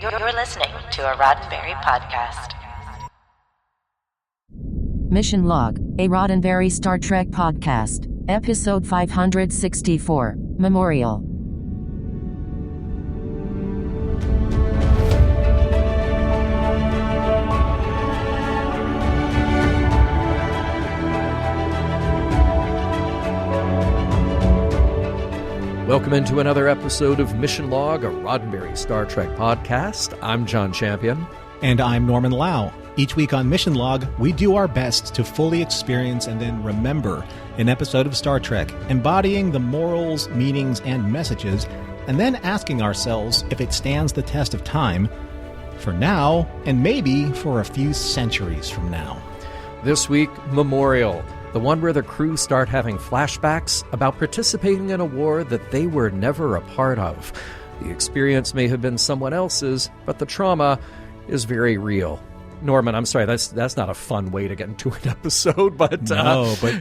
You're listening to a Roddenberry podcast. Mission Log, a Roddenberry Star Trek podcast, episode 564, Memorial. Welcome into another episode of Mission Log, a Roddenberry Star Trek podcast. I'm John Champion. And I'm Norman Lau. Each week on Mission Log, we do our best to fully experience and then remember an episode of Star Trek, embodying the morals, meanings, and messages, and then asking ourselves if it stands the test of time for now, and maybe for a few centuries from now. This week, Memorial, the one where the crew start having flashbacks about participating in a war that they were never a part of. The experience may have been someone else's, but the trauma is very real. Norman, I'm sorry, that's not a fun way to get into an episode, but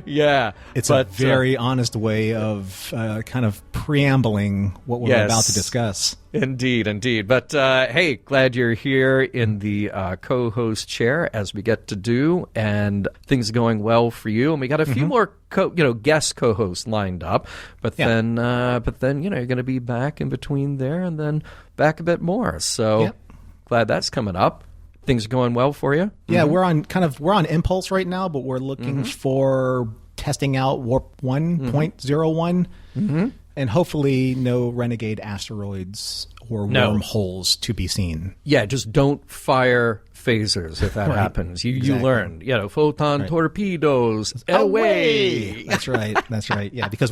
yeah, it's a very honest way of kind of preambling what we're about to discuss. Indeed. But hey, glad you're here in the co-host chair as we get to do, and things are going well for you. And we got a few more guest co-hosts lined up, but then you're going to be back in between there, and then back a bit more. So glad that's coming up. Things are going well for you? Yeah, we're on impulse right now, but we're looking for testing out Warp 1.01 and hopefully no renegade asteroids or wormholes to be seen. Yeah, just don't fire phasers if that happens. You learn, photon torpedoes away. That's right. Yeah, because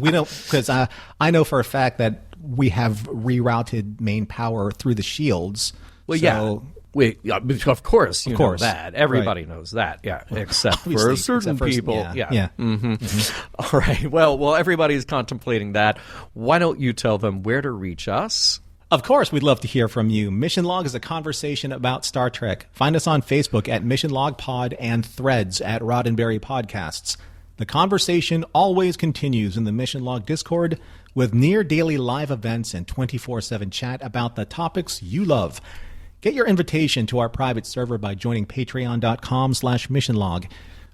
I know for a fact that we have rerouted main power through the shields. Well, of course, know that. Everybody knows that, except for certain people. All right, well, everybody's contemplating that. Why don't you tell them where to reach us? Of course, we'd love to hear from you. Mission Log is a conversation about Star Trek. Find us on Facebook at Mission Log Pod and Threads at Roddenberry Podcasts. The conversation always continues in the Mission Log Discord with near-daily live events and 24/7 chat about the topics you love. Get your invitation to our private server by joining patreon.com/missionlog.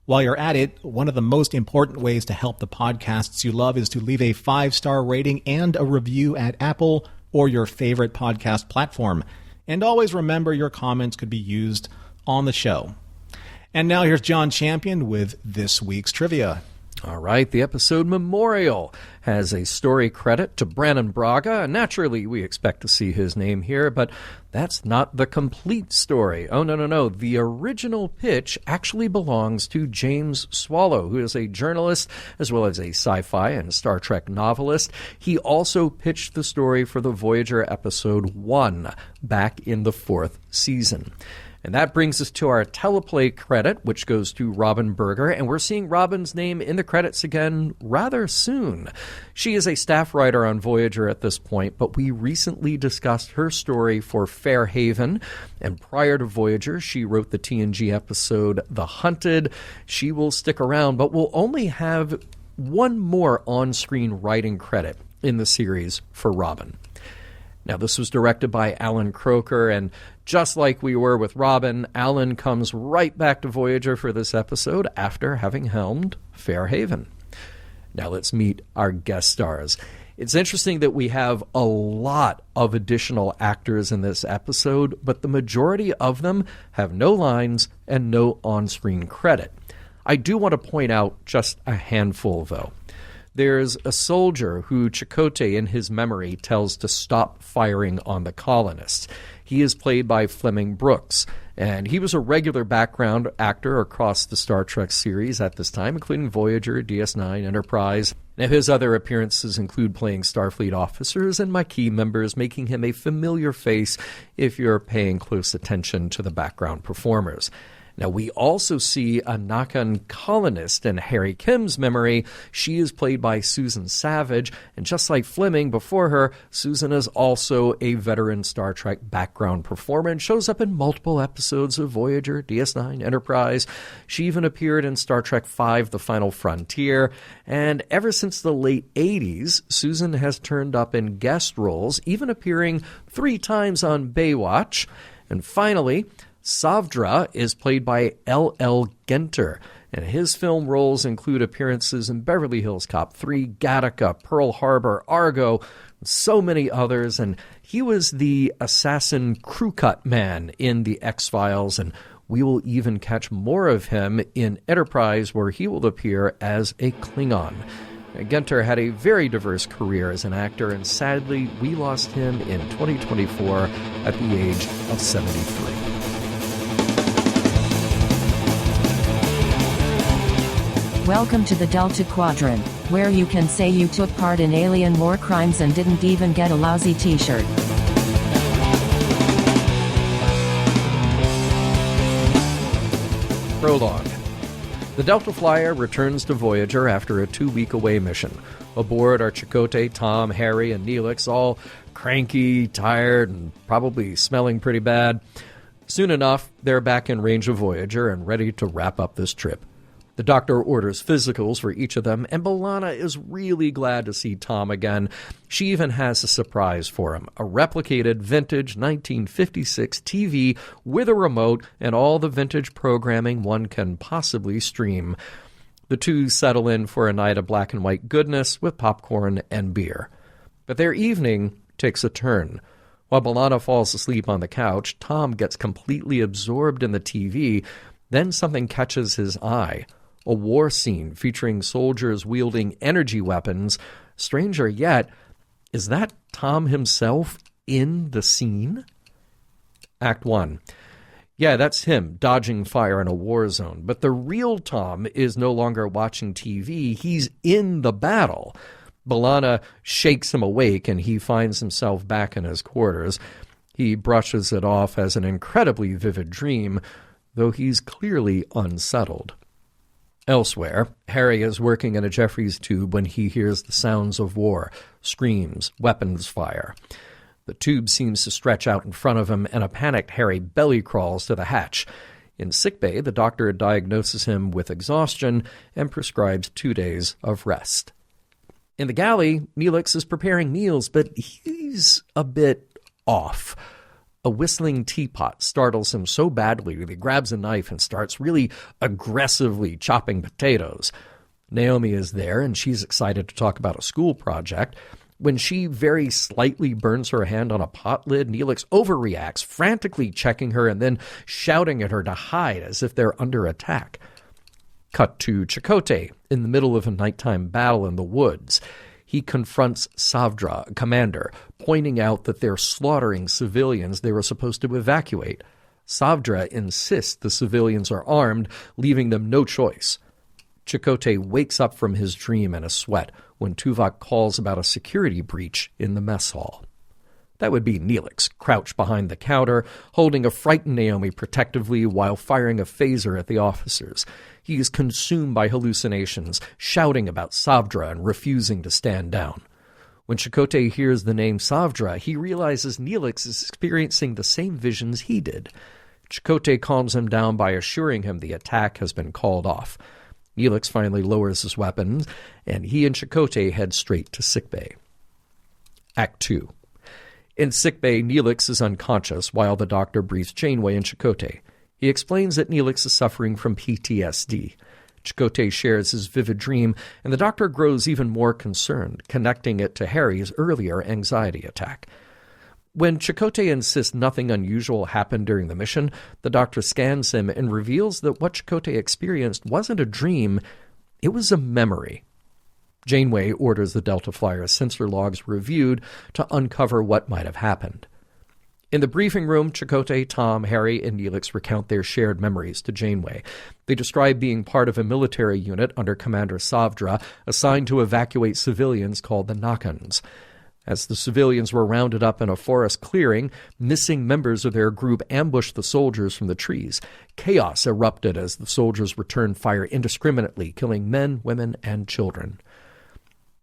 While you're at it, one of the most important ways to help the podcasts you love is to leave a 5-star rating and a review at Apple or your favorite podcast platform. And always remember your comments could be used on the show. And now here's John Champion with this week's trivia. All right, the episode Memorial has a story credit to Brannon Braga. Naturally, we expect to see his name here, but that's not the complete story. Oh, no. The original pitch actually belongs to James Swallow, who is a journalist as well as a sci-fi and Star Trek novelist. He also pitched the story for the Voyager episode 1 back in the 4th season. And that brings us to our teleplay credit, which goes to Robin Berger, and we're seeing Robin's name in the credits again rather soon. She is a staff writer on Voyager at this point, but we recently discussed her story for Fairhaven, and prior to Voyager, she wrote the TNG episode The Hunted. She will stick around, but will only have one more on-screen writing credit in the series for Robin. Now, this was directed by Alan Croker, and just like we were with Robin, Alan comes right back to Voyager for this episode after having helmed Fairhaven. Now, let's meet our guest stars. It's interesting that we have a lot of additional actors in this episode, but the majority of them have no lines and no on-screen credit. I do want to point out just a handful, though. There's a soldier who Chakotay, in his memory, tells to stop firing on the colonists. He is played by Fleming Brooks, and he was a regular background actor across the Star Trek series at this time, including Voyager, DS9, Enterprise. Now, his other appearances include playing Starfleet officers and Maquis members, making him a familiar face if you're paying close attention to the background performers. Now, we also see a Nakan colonist in Harry Kim's memory. She is played by Susan Savage, and just like Fleming before her, Susan is also a veteran Star Trek background performer and shows up in multiple episodes of Voyager, DS9, Enterprise. She even appeared in Star Trek V, The Final Frontier, and ever since the late 80s, Susan has turned up in guest roles, even appearing 3 times on Baywatch. And finally, Savdra is played by L.L. Genter, and his film roles include appearances in Beverly Hills Cop 3, Gattaca, Pearl Harbor, Argo, and so many others, and he was the assassin crew cut man in The X-Files, and we will even catch more of him in Enterprise, where he will appear as a Klingon. Genter had a very diverse career as an actor, and sadly, we lost him in 2024 at the age of 73. Welcome to the Delta Quadrant, where you can say you took part in alien war crimes and didn't even get a lousy t-shirt. Prologue. The Delta Flyer returns to Voyager after a 2-week away mission. Aboard are Chakotay, Tom, Harry, and Neelix, all cranky, tired, and probably smelling pretty bad. Soon enough, they're back in range of Voyager and ready to wrap up this trip. The Doctor orders physicals for each of them, and B'Elanna is really glad to see Tom again. She even has a surprise for him, a replicated vintage 1956 TV with a remote and all the vintage programming one can possibly stream. The two settle in for a night of black and white goodness with popcorn and beer. But their evening takes a turn. While B'Elanna falls asleep on the couch, Tom gets completely absorbed in the TV. Then something catches his eye. A war scene featuring soldiers wielding energy weapons. Stranger yet, is that Tom himself in the scene? Act 1. Yeah, that's him, dodging fire in a war zone. But the real Tom is no longer watching TV. He's in the battle. B'Elanna shakes him awake, and he finds himself back in his quarters. He brushes it off as an incredibly vivid dream, though he's clearly unsettled. Elsewhere, Harry is working in a Jeffries tube when he hears the sounds of war, screams, weapons fire. The tube seems to stretch out in front of him, and a panicked Harry belly crawls to the hatch. In sickbay, the doctor diagnoses him with exhaustion and prescribes 2 days of rest. In the galley, Neelix is preparing meals, but he's a bit off. A whistling teapot startles him so badly that he grabs a knife and starts really aggressively chopping potatoes. Naomi is there, and she's excited to talk about a school project. When she very slightly burns her hand on a pot lid, Neelix overreacts, frantically checking her and then shouting at her to hide as if they're under attack. Cut to Chakotay in the middle of a nighttime battle in the woods. He confronts Savdra, a commander, pointing out that they're slaughtering civilians they were supposed to evacuate. Savdra insists the civilians are armed, leaving them no choice. Chakotay wakes up from his dream in a sweat when Tuvok calls about a security breach in the mess hall. That would be Neelix, crouched behind the counter, holding a frightened Naomi protectively while firing a phaser at the officers. He is consumed by hallucinations, shouting about Savdra and refusing to stand down. When Chakotay hears the name Savdra, he realizes Neelix is experiencing the same visions he did. Chakotay calms him down by assuring him the attack has been called off. Neelix finally lowers his weapons, and he and Chakotay head straight to sickbay. Act 2. In sickbay, Neelix is unconscious while the doctor briefs Janeway and Chakotay. He explains that Neelix is suffering from PTSD. Chakotay shares his vivid dream, and the doctor grows even more concerned, connecting it to Harry's earlier anxiety attack. When Chakotay insists nothing unusual happened during the mission, the doctor scans him and reveals that what Chakotay experienced wasn't a dream, it was a memory. Janeway orders the Delta Flyer's sensor logs reviewed to uncover what might have happened. In the briefing room, Chakotay, Tom, Harry, and Neelix recount their shared memories to Janeway. They describe being part of a military unit under Commander Savdra assigned to evacuate civilians called the Nakans. As the civilians were rounded up in a forest clearing, missing members of their group ambushed the soldiers from the trees. Chaos erupted as the soldiers returned fire indiscriminately, killing men, women, and children.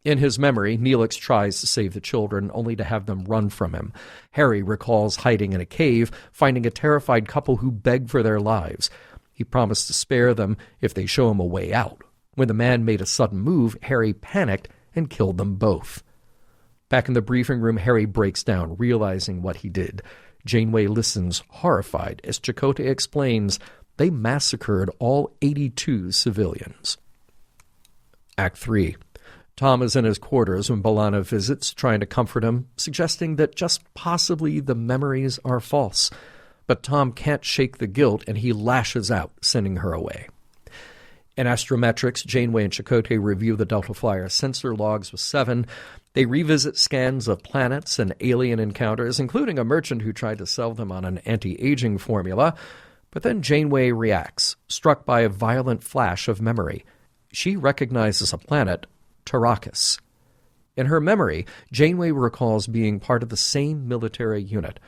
In his memory, Neelix tries to save the children, only to have them run from him. Harry recalls hiding in a cave, finding a terrified couple who beg for their lives. He promised to spare them if they show him a way out. When the man made a sudden move, Harry panicked and killed them both. Back in the briefing room, Harry breaks down, realizing what he did. Janeway listens, horrified, as Chakotay explains they massacred all 82 civilians. Act 3. Tom is in his quarters when B'Elanna visits, trying to comfort him, suggesting that just possibly the memories are false. But Tom can't shake the guilt, and he lashes out, sending her away. In Astrometrics, Janeway and Chakotay review the Delta Flyer sensor logs with Seven. They revisit scans of planets and alien encounters, including a merchant who tried to sell them on an anti-aging formula. But then Janeway reacts, struck by a violent flash of memory. She recognizes a planet, Tarakis. In her memory, Janeway recalls being part of the same military unit.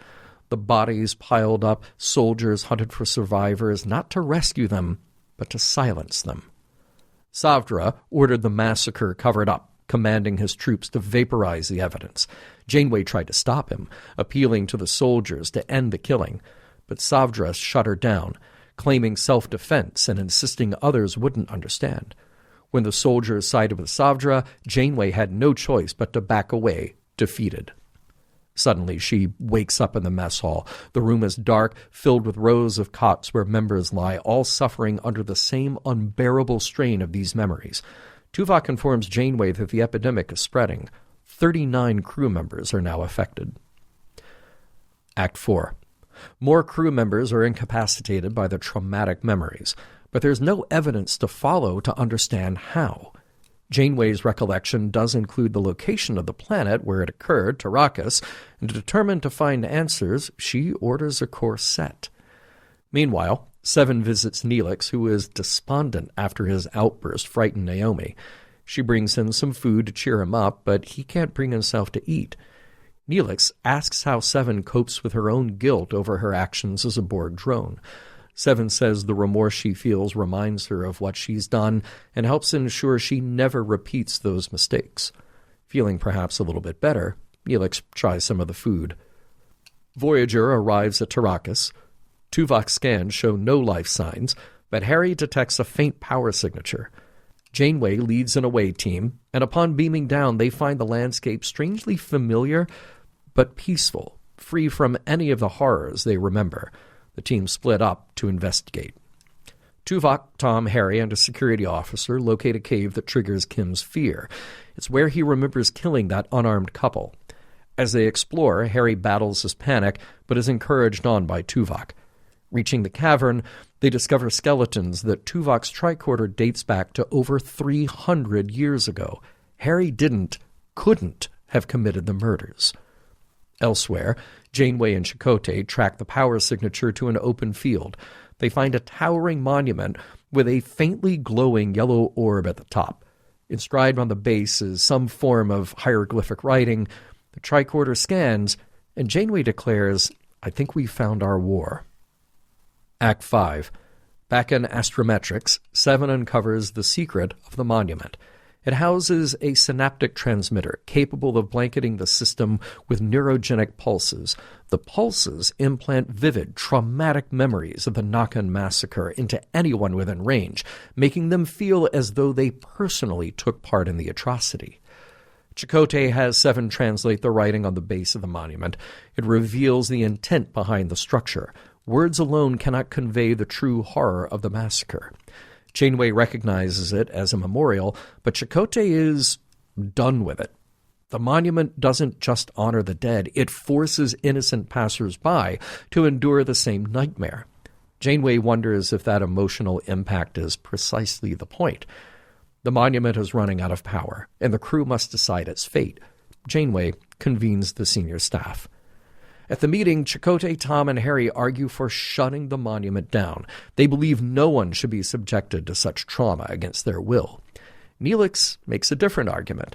The bodies piled up, soldiers hunted for survivors, not to rescue them, but to silence them. Savdra ordered the massacre covered up, commanding his troops to vaporize the evidence. Janeway tried to stop him, appealing to the soldiers to end the killing, but Savdra shut her down, claiming self-defense and insisting others wouldn't understand. When the soldiers sided with Savdra, Janeway had no choice but to back away, defeated. Suddenly, she wakes up in the mess hall. The room is dark, filled with rows of cots where members lie, all suffering under the same unbearable strain of these memories. Tuvok informs Janeway that the epidemic is spreading. 39 crew members are now affected. Act 4. More crew members are incapacitated by the traumatic memories, but there's no evidence to follow to understand how. Janeway's recollection does include the location of the planet where it occurred, Tarakis, and determined to find answers, she orders a course set. Meanwhile, Seven visits Neelix, who is despondent after his outburst frightened Naomi. She brings him some food to cheer him up, but he can't bring himself to eat. Neelix asks how Seven copes with her own guilt over her actions as a Borg drone. Seven says the remorse she feels reminds her of what she's done and helps ensure she never repeats those mistakes. Feeling perhaps a little bit better, Neelix tries some of the food. Voyager arrives at Tarakis. Tuvok scans show no life signs, but Harry detects a faint power signature. Janeway leads an away team, and upon beaming down, they find the landscape strangely familiar but peaceful, free from any of the horrors they remember. The team split up to investigate. Tuvok, Tom, Harry, and a security officer locate a cave that triggers Kim's fear. It's where he remembers killing that unarmed couple. As they explore, Harry battles his panic, but is encouraged on by Tuvok. Reaching the cavern, they discover skeletons that Tuvok's tricorder dates back to over 300 years ago. Harry couldn't have committed the murders. Elsewhere, Janeway and Chakotay track the power signature to an open field. They find a towering monument with a faintly glowing yellow orb at the top. Inscribed on the base is some form of hieroglyphic writing. The tricorder scans, and Janeway declares, "I think we found our war." Act 5. Back in Astrometrics, Seven uncovers the secret of the monument. It houses a synaptic transmitter capable of blanketing the system with neurogenic pulses. The pulses implant vivid, traumatic memories of the Nakan massacre into anyone within range, making them feel as though they personally took part in the atrocity. Chakotay has Seven translate the writing on the base of the monument. It reveals the intent behind the structure. Words alone cannot convey the true horror of the massacre. Janeway recognizes it as a memorial, but Chakotay is done with it. The monument doesn't just honor the dead, it forces innocent passers-by to endure the same nightmare. Janeway wonders if that emotional impact is precisely the point. The monument is running out of power, and the crew must decide its fate. Janeway convenes the senior staff. At the meeting, Chakotay, Tom, and Harry argue for shutting the monument down. They believe no one should be subjected to such trauma against their will. Neelix makes a different argument.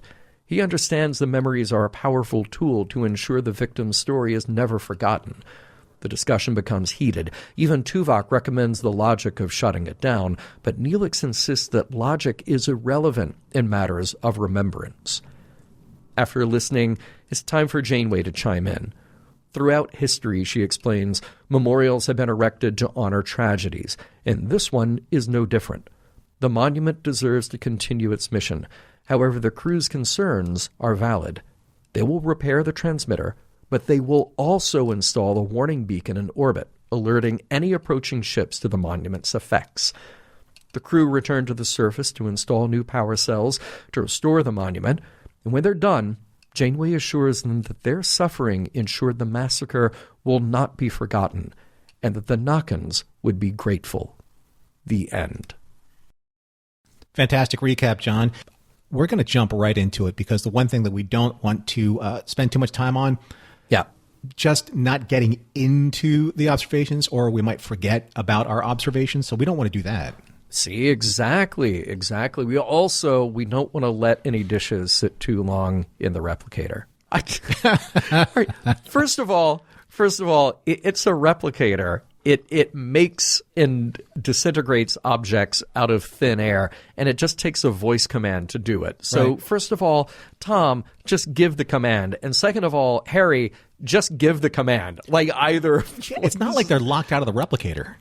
He understands the memories are a powerful tool to ensure the victim's story is never forgotten. The discussion becomes heated. Even Tuvok recommends the logic of shutting it down, but Neelix insists that logic is irrelevant in matters of remembrance. After listening, it's time for Janeway to chime in. Throughout history, she explains, memorials have been erected to honor tragedies, and this one is no different. The monument deserves to continue its mission. However, the crew's concerns are valid. They will repair the transmitter, but they will also install a warning beacon in orbit, alerting any approaching ships to the monument's effects. The crew return to the surface to install new power cells to restore the monument, and when they're done, Janeway assures them that their suffering ensured the massacre will not be forgotten, and that the Nakhans would be grateful. The end. Fantastic recap, John. We're going to jump right into it because the one thing that we don't want to spend too much time on, just not getting into the observations, or we might forget about our observations, so we don't want to do that. See, exactly. We don't want to let any dishes sit too long in the replicator. All right. First of all, it's a replicator. It makes and disintegrates objects out of thin air, and it just takes a voice command to do it. So, right. First of all, Tom, just give the command. And second of all, Harry, just give the command. Like either. It's not like they're locked out of the replicator.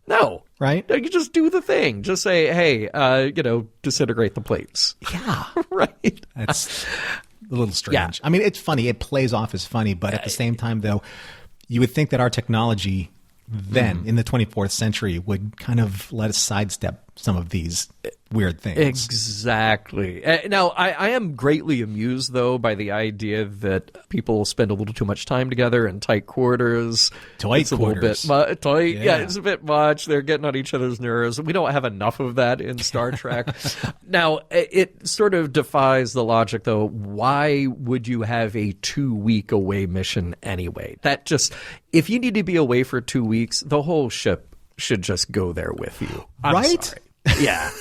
No. Right? You just do the thing. Just say, hey, disintegrate the plates. Yeah. Right. That's a little strange. Yeah. I mean, it's funny. It plays off as funny, but at the same time, though, you would think that our technology then, in the 24th century, would kind of let us sidestep some of these weird things. Exactly. Now, I am greatly amused, though, by the idea that people spend a little too much time together in tight quarters. Tight quarters. A little bit tight. Yeah, it's a bit much. They're getting on each other's nerves. We don't have enough of that in Star Trek. Now, it sort of defies the logic, though. Why would you have a 2-week away mission anyway? That just, if you need to be away for 2 weeks, the whole ship should just go there with you. I'm sorry. Yeah,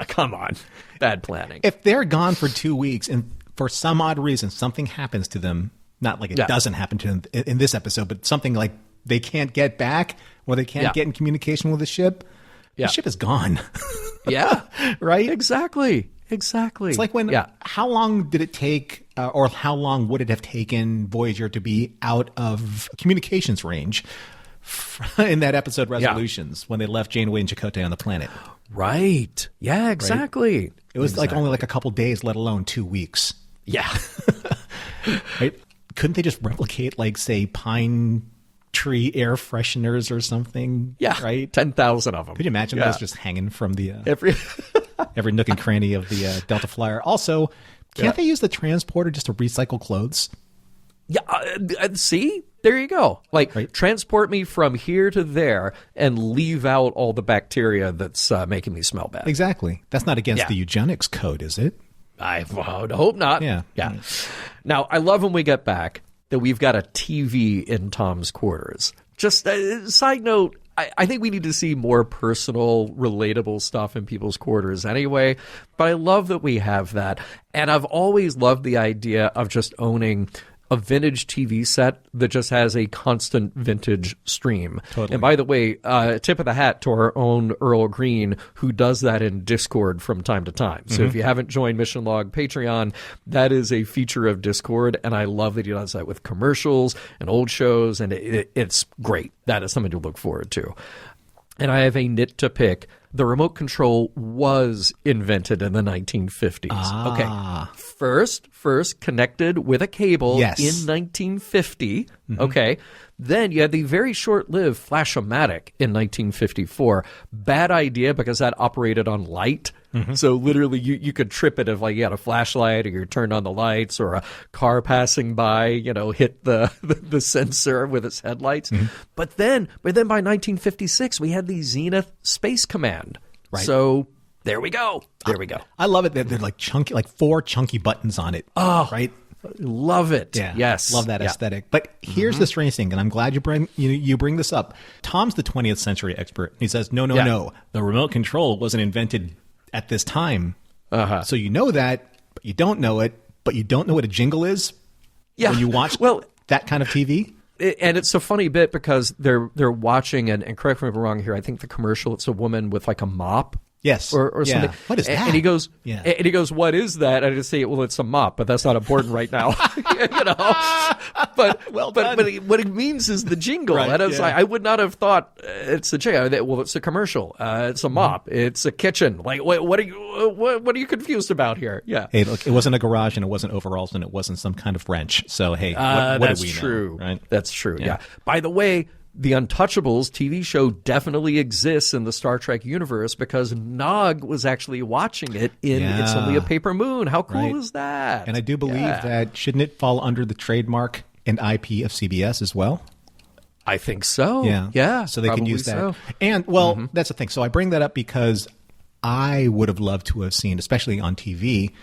come on. Bad planning. If they're gone for 2 weeks and for some odd reason something happens to them, not like it doesn't happen to them in this episode, but something like they can't get back or they can't get in communication with the ship, the ship is gone. Yeah. Right? Exactly. It's like when, how long did it take or how long would it have taken Voyager to be out of communications range in that episode Resolutions when they left Janeway and Chakotay on the planet? Right. Yeah, exactly. Right? It was like only like a couple days, let alone 2 weeks. Yeah. Right? Couldn't they just replicate, like, say, pine tree air fresheners or something? Yeah. Right? 10,000 of them. Could you imagine those just hanging from the every nook and cranny of the Delta Flyer? Also, can't they use the transporter just to recycle clothes? Yeah, see? There you go. Like, transport me from here to there and leave out all the bacteria that's making me smell bad. Exactly. That's not against the eugenics code, is it? I would hope not. Yeah. Now, I love when we get back that we've got a TV in Tom's quarters. Just a side note, I think we need to see more personal, relatable stuff in people's quarters anyway, but I love that we have that. And I've always loved the idea of just owning a vintage TV set that just has a constant vintage stream. Totally. And by the way, tip of the hat to our own Earl Green, who does that in Discord from time to time. So if you haven't joined Mission Log Patreon, that is a feature of Discord, and I love that he does that with commercials and old shows, and it's great. That is something to look forward to. And I have a nit to pick. The remote control was invented in the 1950s. Okay. First connected with a cable in 1950. Okay. Then you had the very short-lived Flash-O-Matic in 1954. Bad idea because that operated on light. So literally you could trip it if like you had a flashlight or you turned on the lights or a car passing by, hit the sensor with its headlights. But then by 1956 we had the Zenith Space Command. Right. So there we go. I love it that they're like chunky, like 4 chunky buttons on it. Oh, right. Love it. Yeah. Yes. Love that aesthetic. But here's the strange thing, and I'm glad you bring this up. Tom's the 20th century expert. He says, no. The remote control wasn't invented at this time. So you know that, but you don't know it but you don't know what a jingle is when you watch that kind of TV? And it's a funny bit because they're watching, and correct me if I'm wrong here, I think the commercial, it's a woman with like a mop. Yes. Or something. What is that? And he goes, what is that? And I just say, well, it's a mop, but that's not important right now. But what it means is the jingle. Right, and I was like, I would not have thought it's a jingle. Well, it's a commercial. It's a mop. It's a kitchen. Like, what are you confused about here? Yeah. Hey, look, it wasn't a garage, and it wasn't overalls, and it wasn't some kind of wrench. So, hey, what that's do we true. know? Right? That's true. Yeah. By the way, the Untouchables TV show definitely exists in the Star Trek universe because Nog was actually watching it in It's Only a Paper Moon. How cool is that? And I do believe that, shouldn't it fall under the trademark and IP of CBS as well? I think so. Yeah. So they can use that. So. And, that's the thing. So I bring that up because I would have loved to have seen, especially on TV,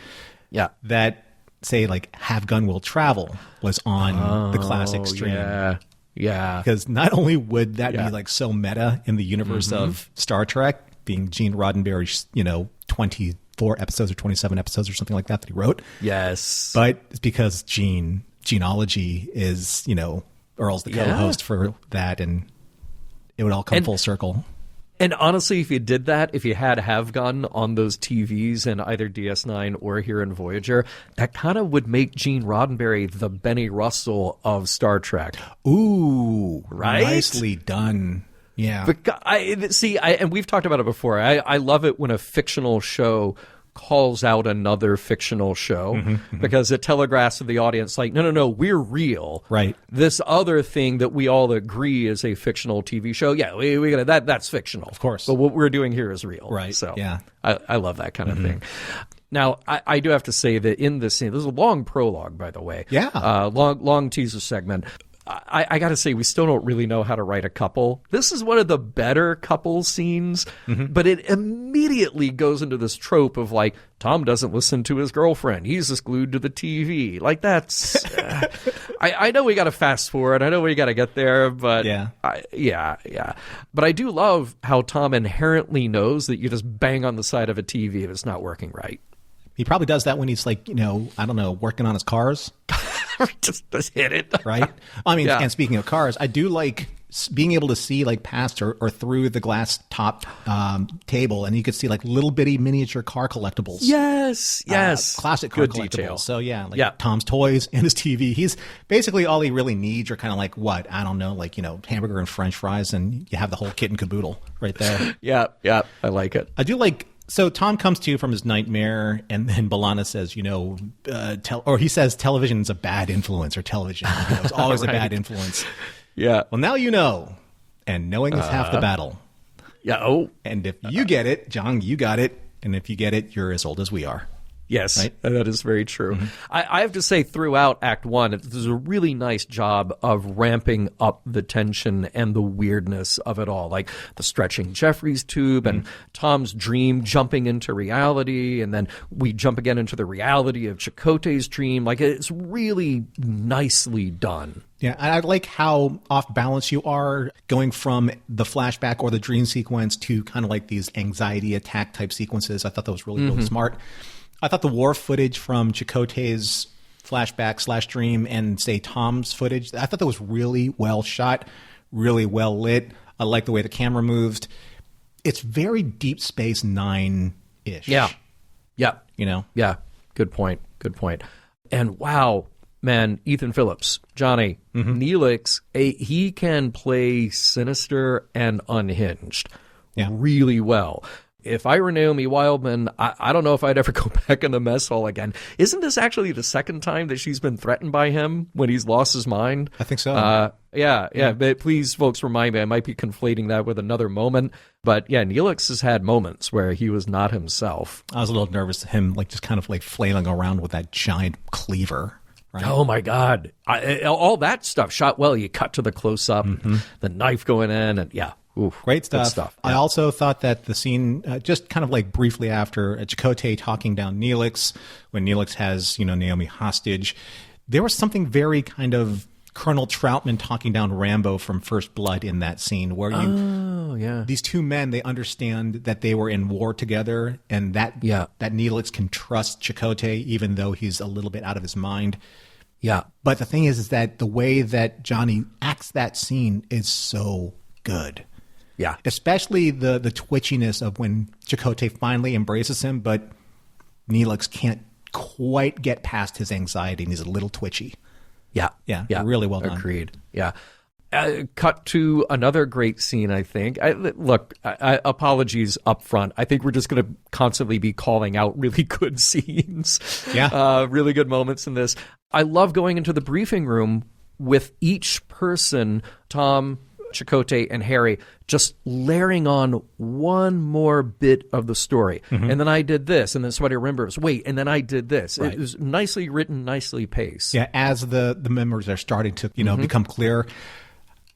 that, say, like Have Gun Will Travel was on the classic stream. Yeah. Because not only would that be like so meta in the universe of Star Trek, being Gene Roddenberry's, 24 episodes or 27 episodes or something like that he wrote. Yes. But it's because Genealogy is, Earl's the co-host for that, and it would all come full circle. And honestly, if you did that, if you had Have Gun on those TVs in either DS9 or here in Voyager, that kind of would make Gene Roddenberry the Benny Russell of Star Trek. Ooh, right? Nicely done. Yeah. And we've talked about it before. I love it when a fictional show calls out another fictional show because it telegraphs to the audience like, no, we're real. Right. This other thing that we all agree is a fictional TV show, we got that's fictional. Of course. But what we're doing here is real. Right. So yeah. I love that kind of thing. Now, I do have to say that in this scene, there's a long prologue, by the way. Yeah. Long teaser segment. I got to say, we still don't really know how to write a couple. This is one of the better couple scenes, but it immediately goes into this trope of like, Tom doesn't listen to his girlfriend. He's just glued to the TV. Like that's, I know we got to fast forward. I know we got to get there, but yeah. But I do love how Tom inherently knows that you just bang on the side of a TV if it's not working right. He probably does that when he's like, working on his cars. just hit it. Right? I mean, and speaking of cars, I do like being able to see like past or through the glass top table, and you could see like little bitty miniature car collectibles. Yes. Classic car Good collectibles. detail. So Tom's toys and his TV. He's basically all he really needs are kind of like what? I don't know, like, hamburger and French fries, and you have the whole kit and caboodle right there. Yeah. I like it. I do like. So Tom comes to from his nightmare, and then B'Elanna says, he says television is a bad influence, or television is always a bad influence. Yeah. Well, now you know, and knowing is half the battle. Yeah. Oh. And if you get it, John, you got it. And if you get it, you're as old as we are. Yes, right? That is very true. I have to say, throughout Act 1, there's a really nice job of ramping up the tension and the weirdness of it all, like the stretching Jeffrey's tube and Tom's dream jumping into reality, and then we jump again into the reality of Chakotay's dream. Like, it's really nicely done. Yeah, and I like how off balance you are going from the flashback or the dream sequence to kind of like these anxiety attack type sequences. I thought that was really smart. I thought the war footage from Chakotay's flashback / dream and, say, Tom's footage, I thought that was really well shot, really well lit. I like the way the camera moved. It's very Deep Space Nine-ish. Yeah. Yeah. Yeah. Good point. And wow, man, Ethan Phillips, Johnny, Neelix, he can play sinister and unhinged really well. If I were Naomi Wildman, I don't know if I'd ever go back in the mess hall again. Isn't this actually the second time that she's been threatened by him when he's lost his mind? I think so. Yeah. But please, folks, remind me. I might be conflating that with another moment. But yeah, Neelix has had moments where he was not himself. I was a little nervous of him, like just kind of like flailing around with that giant cleaver. Right? Oh my God! All that stuff shot well. You cut to the close up, the knife going in, and oof, great stuff. Yeah. I also thought that the scene, just kind of like briefly after Chakotay talking down Neelix, when Neelix has Naomi hostage, there was something very kind of Colonel Troutman talking down Rambo from First Blood in that scene, where yeah. These two men, they understand that they were in war together, and that Neelix can trust Chakotay even though he's a little bit out of his mind. Yeah. But the thing is that the way that Johnny acts that scene is so good. Yeah. Especially the twitchiness of when Chakotay finally embraces him, but Neelix can't quite get past his anxiety, and he's a little twitchy. Yeah. Really well done. Agreed. Yeah. Cut to another great scene, I think. Apologies up front. I think we're just going to constantly be calling out really good scenes. Yeah. Really good moments in this. I love going into the briefing room with each person, Tom, Chakotay, and Harry, just layering on one more bit of the story. Mm-hmm. And then I did this, and then somebody remembers, wait, and then I did this. Right. It was nicely written, nicely paced. Yeah, as the members are starting to, become clear.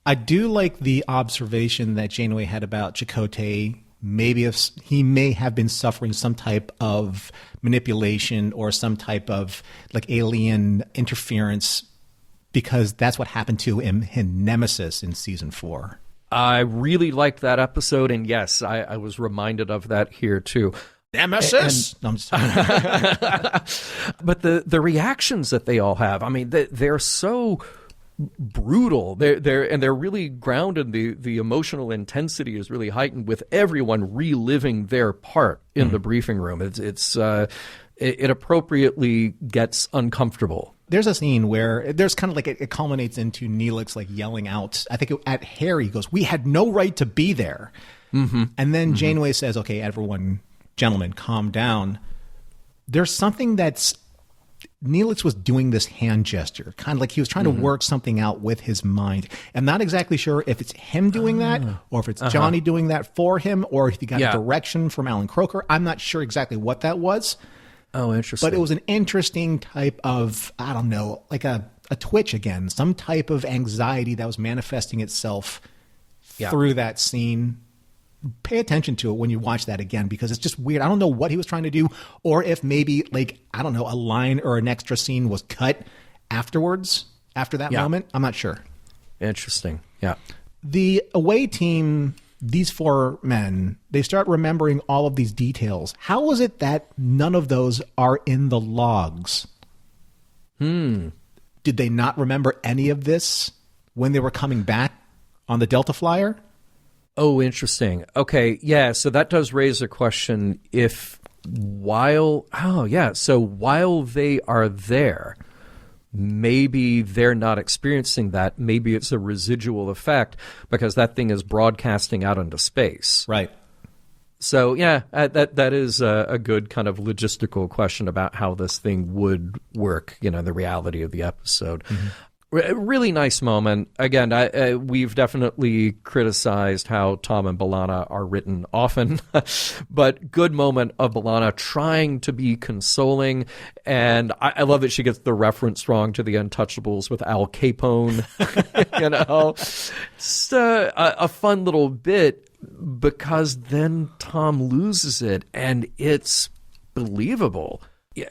I do like the observation that Janeway had about Chakotay. Maybe if he may have been suffering some type of manipulation or some type of alien interference, because that's what happened to him in Nemesis in season 4. I really liked that episode, and yes, I was reminded of that here too. Nemesis! No, I'm sorry. But the reactions that they all have, I mean, they're so brutal. They're really grounded. The emotional intensity is really heightened with everyone reliving their part in the briefing room. It appropriately gets uncomfortable. There's a scene where there's kind of it culminates into Neelix yelling out, I think at Harry, he goes, "We had no right to be there." Mm-hmm. And then Janeway says, "Okay, everyone, gentlemen, calm down." There's something that's Neelix was doing this hand gesture, kind of he was trying to work something out with his mind. I'm not exactly sure if it's him doing that or if it's Johnny doing that for him or if he got a direction from Alan Croker. I'm not sure exactly what that was. Oh, interesting. But it was an interesting type of, I don't know, a twitch again, some type of anxiety that was manifesting itself through that scene. Pay attention to it when you watch that again, because it's just weird. I don't know what he was trying to do, or if maybe I don't know, a line or an extra scene was cut afterwards, after that moment. I'm not sure. Interesting. Yeah. The away team, these 4 men, they start remembering all of these details. How is it that none of those are in the logs? Did they not remember any of this when they were coming back on the Delta Flyer? Oh, interesting. Okay, yeah, so that does raise a question while they are there, maybe they're not experiencing that. Maybe it's a residual effect because that thing is broadcasting out into space. Right. So, yeah, that is a good kind of logistical question about how this thing would work, the reality of the episode. Mm-hmm. Really nice moment. Again, we've definitely criticized how Tom and B'Elanna are written often, but good moment of B'Elanna trying to be consoling. And I love that she gets the reference wrong to the Untouchables with Al Capone. It's a fun little bit because then Tom loses it and it's believable.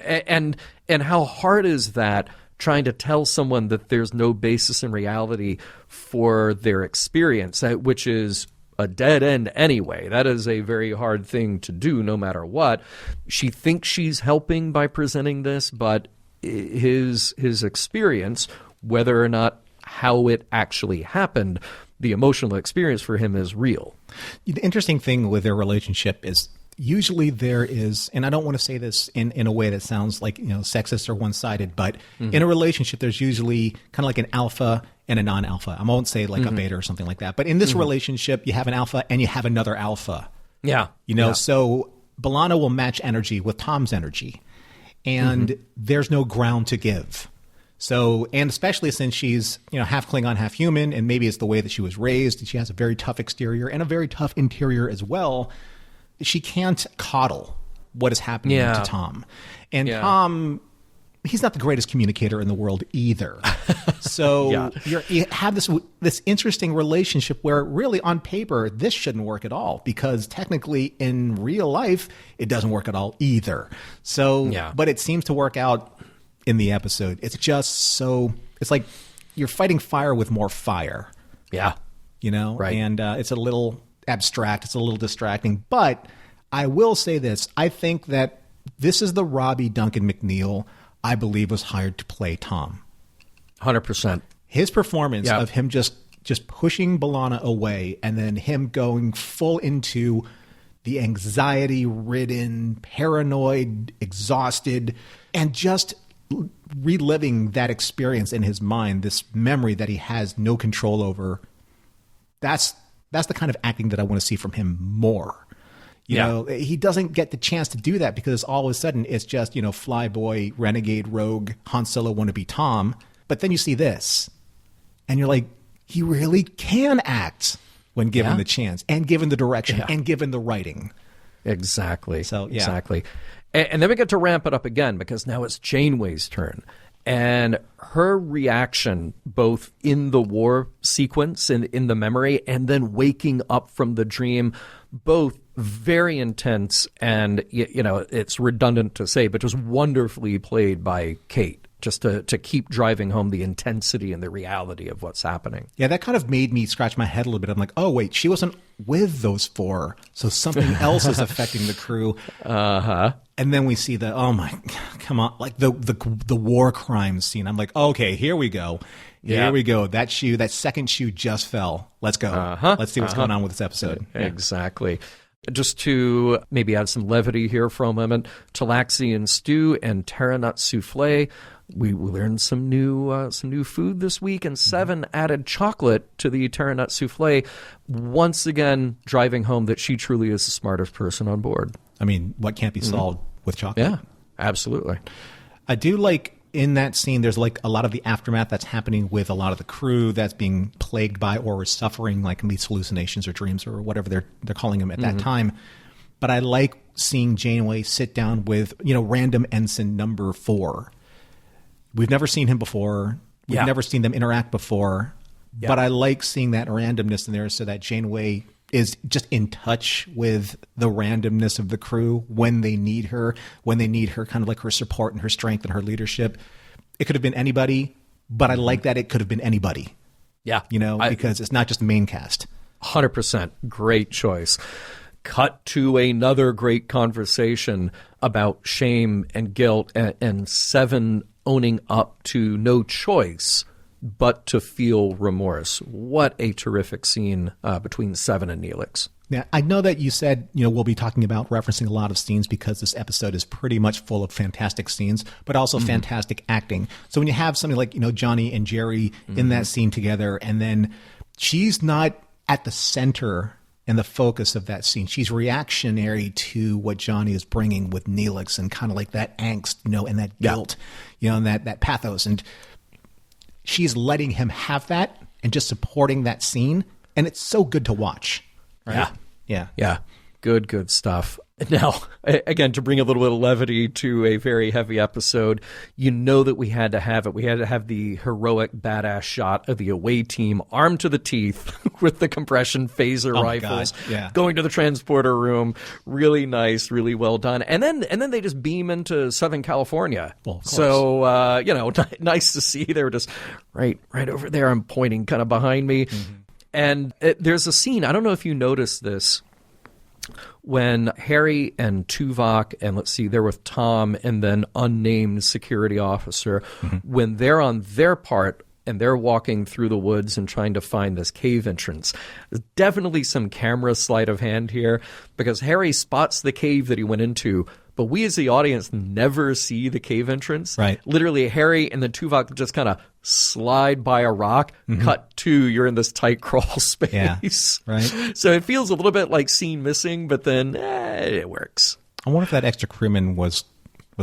And how hard is that? Trying to tell someone that there's no basis in reality for their experience, which is a dead end anyway. That is a very hard thing to do no matter what. She thinks she's helping by presenting this, but his experience, whether or not how it actually happened, the emotional experience for him is real. The interesting thing with their relationship is usually there is, and I don't want to say this in a way that sounds sexist or one-sided, but in a relationship, there's usually kind of like an alpha and a non-alpha. I won't say a beta or something like that. But in this relationship, you have an alpha and you have another alpha. Yeah. So B'Elanna will match energy with Tom's energy. And there's no ground to give. So, and especially since she's, half Klingon, half human, and maybe it's the way that she was raised, she has a very tough exterior and a very tough interior as well. She can't coddle what is happening to Tom. And Tom, he's not the greatest communicator in the world either. So you have this interesting relationship where really on paper, this shouldn't work at all because technically in real life, it doesn't work at all either. So, but it seems to work out in the episode. It's just so, it's like you're fighting fire with more fire. Yeah. Right. And it's a little abstract. It's a little distracting. But I will say this. I think that this is the Robbie Duncan McNeil I believe was hired to play Tom. 100%. His performance of him just pushing B'Elanna away and then him going full into the anxiety-ridden, paranoid, exhausted, and just reliving that experience in his mind, this memory that he has no control over. That's the kind of acting that I want to see from him more. You know, he doesn't get the chance to do that because all of a sudden it's just, flyboy, renegade, rogue, Han Solo wannabe Tom. But then you see this and you're like, he really can act when given the chance and given the direction and given the writing. Exactly. So, Exactly. And then we get to ramp it up again because now it's Janeway's turn. And her reaction, both in the war sequence and in the memory, and then waking up from the dream, both very intense and, it's redundant to say, but just wonderfully played by Kate, just to keep driving home the intensity and the reality of what's happening. Yeah, that kind of made me scratch my head a little bit. I'm like, oh, wait, she wasn't with those four, so something else is affecting the crew. Uh-huh. And then we see oh my, come on, like the war crimes scene. I'm like, okay, here we go. Here we go. That second shoe just fell. Let's go. Let's see what's going on with this episode. Exactly. Just to maybe add some levity here for a moment, Talaxian stew and terra nut souffle. We learned some new food this week, and Seven added chocolate to the terra nut souffle, once again driving home that she truly is the smartest person on board. I mean, what can't be solved with chocolate? Yeah, absolutely. I do like in that scene, there's like a lot of the aftermath that's happening with a lot of the crew that's being plagued by or is suffering like these hallucinations or dreams or whatever they're calling them at that time. But I like seeing Janeway sit down with, random ensign number 4. We've never seen him before. We've never seen them interact before. Yeah. But I like seeing that randomness in there so that Janeway is just in touch with the randomness of the crew when they need her kind of like her support and her strength and her leadership. It could have been anybody, but I like that it could have been anybody. Yeah. Because it's not just the main cast. 100%. Great choice. Cut to another great conversation about shame and guilt and Seven owning up to no choice but to feel remorse. What a terrific scene between Seven and Neelix. Yeah, I know that you said, we'll be talking about referencing a lot of scenes because this episode is pretty much full of fantastic scenes, but also fantastic acting. So when you have something like, Johnny and Jerry in that scene together, and then she's not at the center and the focus of that scene. She's reactionary to what Johnny is bringing with Neelix and kind of like that angst, and that guilt, and that pathos. And she's letting him have that and just supporting that scene. And it's so good to watch. Right? Yeah. Good stuff. Now, again, to bring a little bit of levity to a very heavy episode, that we had to have it. We had to have the heroic, badass shot of the away team armed to the teeth with the compression phaser rifles, going to the transporter room. Really nice, really well done. And then they just beam into Southern California. Well, of course. So, nice to see. They were just right over there. I'm pointing kind of behind me. And there's a scene, I don't know if you noticed this, when Harry and Tuvok, and let's see, they're with Tom and then unnamed security officer, when they're on their part and they're walking through the woods and trying to find this cave entrance, there's definitely some camera sleight of hand here because Harry spots the cave that he went into, but we as the audience never see the cave entrance. Right. Literally, Harry and then Tuvok just kind of slide by a rock, cut to, you're in this tight crawl space. Yeah, right. So it feels a little bit like scene missing, but then it works. I wonder if that extra crewman was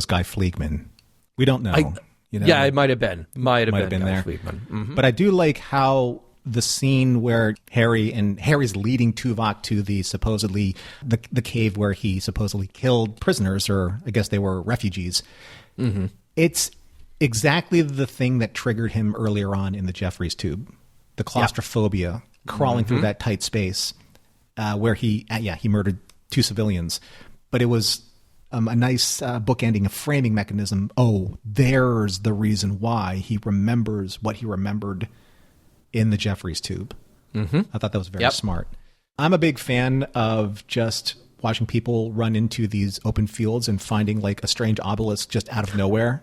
Guy Fleegman. We don't know. Yeah, it might have been. Might have been there. Guy Fleegman. But I do like how the scene where Harry's leading Tuvok to the supposedly the cave where he supposedly killed prisoners, or I guess they were refugees. It's exactly the thing that triggered him earlier on in the Jeffries tube, the claustrophobia, crawling through that tight space, where he murdered 2 civilians, but it was a nice bookending, a framing mechanism. Oh, there's the reason why he remembers what he remembered in the Jeffries tube. I thought that was very smart. I'm a big fan of just watching people run into these open fields and finding like a strange obelisk just out of nowhere.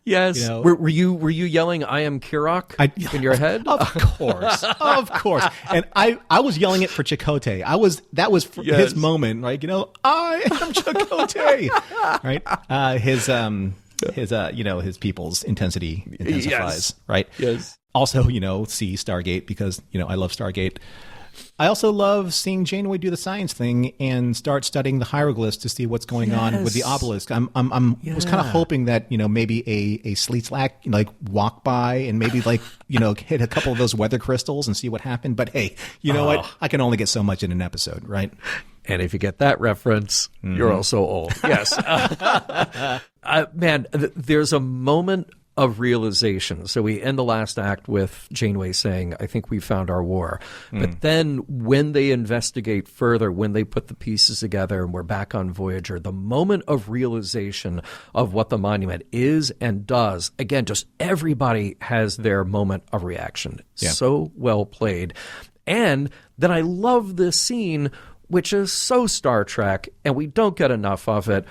Yes. You know, were you yelling "I am Kirok" in your head? Of course, of course. And I was yelling it for Chakotay. That was for his moment, right? You know, I am Chakotay, right? His people's intensity intensifies, right? Yes. Also, see Stargate because I love Stargate. I also love seeing Janeway do the science thing and start studying the hieroglyphs to see what's going on with the obelisk. Was kind of hoping that maybe a Sleetslack walk by and maybe hit a couple of those weather crystals and see what happened. But hey, you know what? I can only get so much in an episode, right? And if you get that reference, you're also old. Yes, man. There's a moment of realization. So we end the last act with Janeway saying, I think we found our war. But then when they investigate further, when they put the pieces together and we're back on Voyager, the moment of realization of what the monument is and does, again, just everybody has their moment of reaction. Yeah. So well played. And then I love this scene, which is so Star Trek, and we don't get enough of it.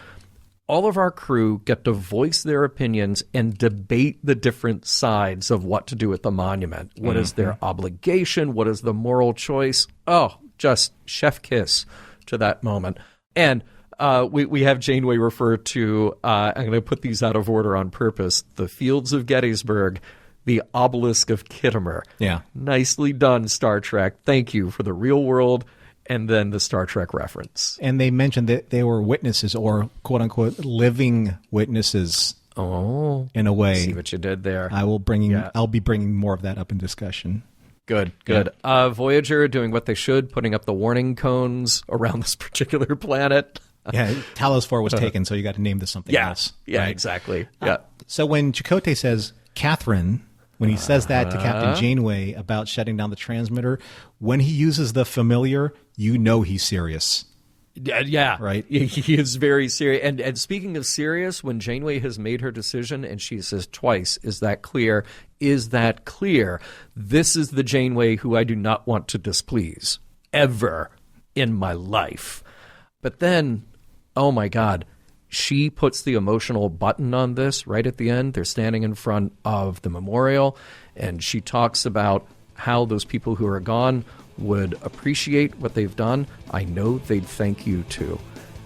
All of our crew get to voice their opinions and debate the different sides of what to do with the monument. What is their obligation? What is the moral choice? Oh, just chef kiss to that moment. And we have Janeway refer to, I'm going to put these out of order on purpose, the fields of Gettysburg, the obelisk of Kittimer. Yeah. Nicely done, Star Trek. Thank you for the real world. And then the Star Trek reference. And they mentioned that they were witnesses or quote unquote living witnesses. Oh, in a way. See what you did there. I'll be bringing more of that up in discussion. Good. Yeah. Voyager doing what they should, putting up the warning cones around this particular planet. Yeah, Talos 4 was taken, so you got to name this something else. Yeah, right? Exactly. Yeah. So when Chakotay says, Catherine, when he says that to Captain Janeway about shutting down the transmitter, when he uses the familiar, he's serious. Yeah. Right? He is very serious. And speaking of serious, when Janeway has made her decision and she says twice, is that clear? Is that clear? This is the Janeway who I do not want to displease ever in my life. But then, oh my God, she puts the emotional button on this right at the end. They're standing in front of the memorial, and she talks about how those people who are gone would appreciate what they've done. I know they'd thank you too.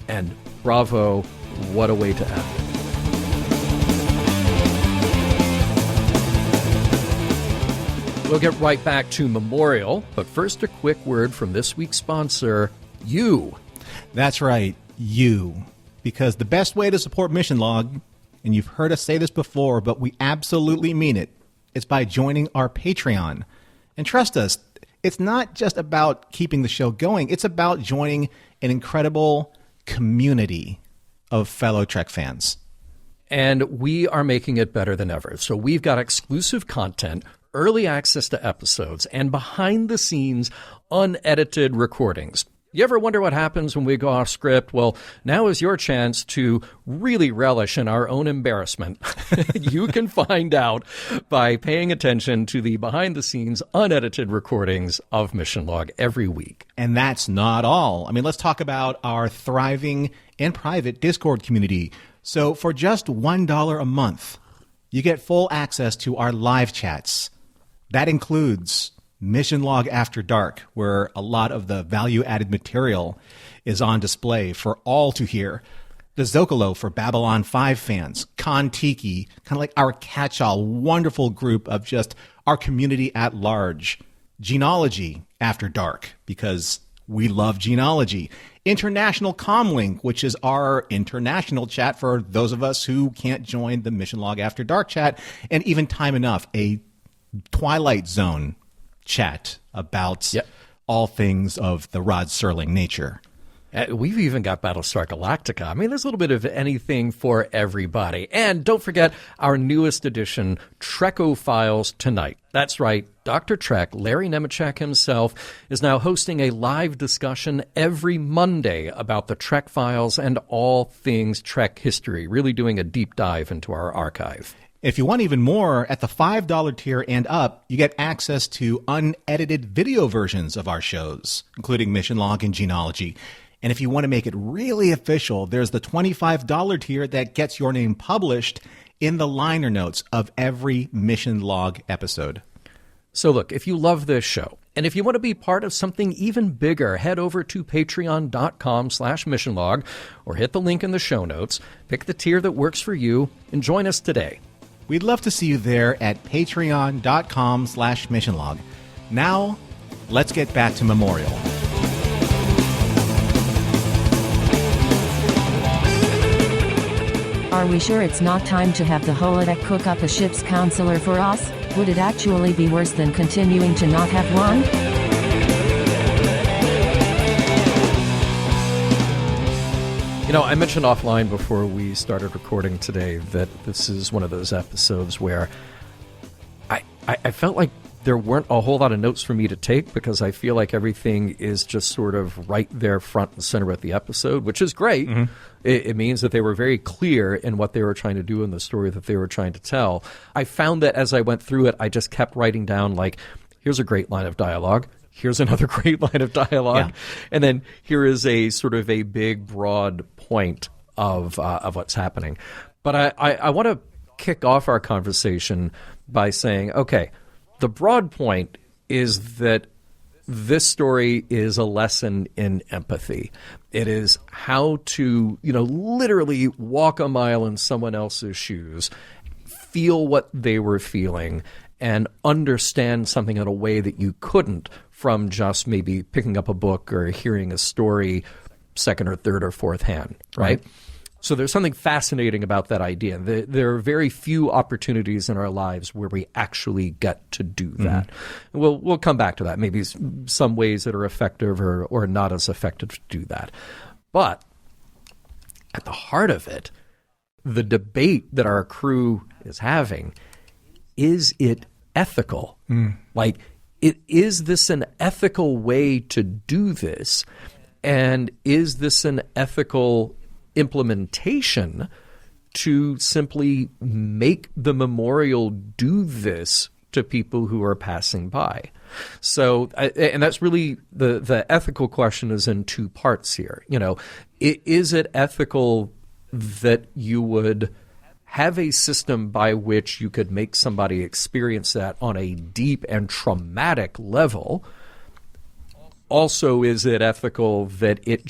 And bravo, what a way to end. We'll get right back to Memorial, but first a quick word from this week's sponsor, you. That's right, you. Because the best way to support Mission Log, and you've heard us say this before, but we absolutely mean it, is by joining our Patreon. And trust us, it's not just about keeping the show going. It's about joining an incredible community of fellow Trek fans. And we are making it better than ever. So we've got exclusive content, early access to episodes, and behind-the-scenes unedited recordings. You ever wonder what happens when we go off script? Well, now is your chance to really relish in our own embarrassment. You can find out by paying attention to the behind-the-scenes unedited recordings of Mission Log every week. And that's not all. I mean, let's talk about our thriving and private Discord community. So for just $1 a month, you get full access to our live chats. That includes Mission Log After Dark, where a lot of the value-added material is on display for all to hear. The Zocalo for Babylon 5 fans. Kon-Tiki, kind of like our catch-all, wonderful group of just our community at large. Genealogy After Dark, because we love genealogy. International Comlink, which is our international chat for those of us who can't join the Mission Log After Dark chat. And even Time Enough, a Twilight Zone chat about all things of the Rod Serling nature. We've even got Battlestar Galactica. I mean, there's a little bit of anything for everybody. And don't forget our newest edition, Trekophiles Tonight. That's right. Dr. Trek, Larry Nemechek himself, is now hosting a live discussion every Monday about the Trek files and all things Trek history, really doing a deep dive into our archive. If you want even more, at the $5 tier and up, you get access to unedited video versions of our shows, including Mission Log and Genealogy. And if you want to make it really official, there's the $25 tier that gets your name published in the liner notes of every Mission Log episode. So look, if you love this show, and if you want to be part of something even bigger, head over to patreon.com/missionlog or hit the link in the show notes, pick the tier that works for you, and join us today. We'd love to see you there at patreon.com/missionlog. Now, let's get back to Memorial. Are we sure it's not time to have the holodeck cook up a ship's counselor for us? Would it actually be worse than continuing to not have one? You know, I mentioned offline before we started recording today that this is one of those episodes where I felt like there weren't a whole lot of notes for me to take because I feel like everything is just sort of right there front and center with the episode, which is great. Mm-hmm. It means that they were very clear in what they were trying to do in the story that they were trying to tell. I found that as I went through it, I just kept writing down, like, here's a great line of dialogue. Here's another great line of dialogue. Yeah. And then here is a sort of a big, broad point of what's happening. But I want to kick off our conversation by saying, okay, the broad point is that this story is a lesson in empathy. It is how to, literally walk a mile in someone else's shoes, feel what they were feeling, and understand something in a way that you couldn't from just maybe picking up a book or hearing a story second or third or fourth hand, right? So there's something fascinating about that idea. There are very few opportunities in our lives where we actually get to do that. Mm-hmm. We'll come back to that. Maybe some ways that are effective or not as effective to do that. But at the heart of it, the debate that our crew is having, is it ethical? Like, is this an ethical way to do this? And is this an ethical implementation to simply make the memorial do this to people who are passing by? So, and that's really the ethical question is in two parts here. Is it ethical that you would have a system by which you could make somebody experience that on a deep and traumatic level? Also, is it ethical that it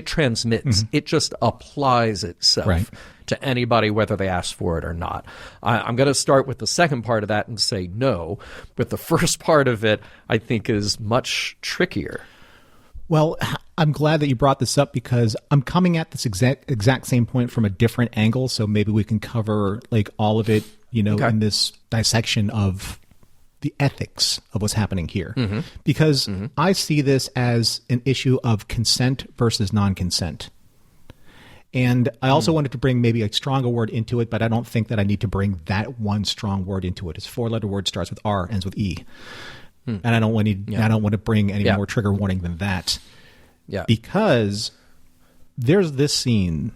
transmits, it just applies itself to anybody, whether they ask for it or not? I'm going to start with the second part of that and say no, but the first part of it, I think, is much trickier. Well, I'm glad that you brought this up because I'm coming at this exact same point from a different angle, so maybe we can cover like all of it, in this dissection of the ethics of what's happening here. Mm-hmm. Because I see this as an issue of consent versus non-consent. And I also wanted to bring maybe a stronger word into it, but I don't think that I need to bring that one strong word into it. It's a 4-letter word, starts with R, ends with E. And I don't want to bring any more trigger warning than that. Yeah. Because there's this scene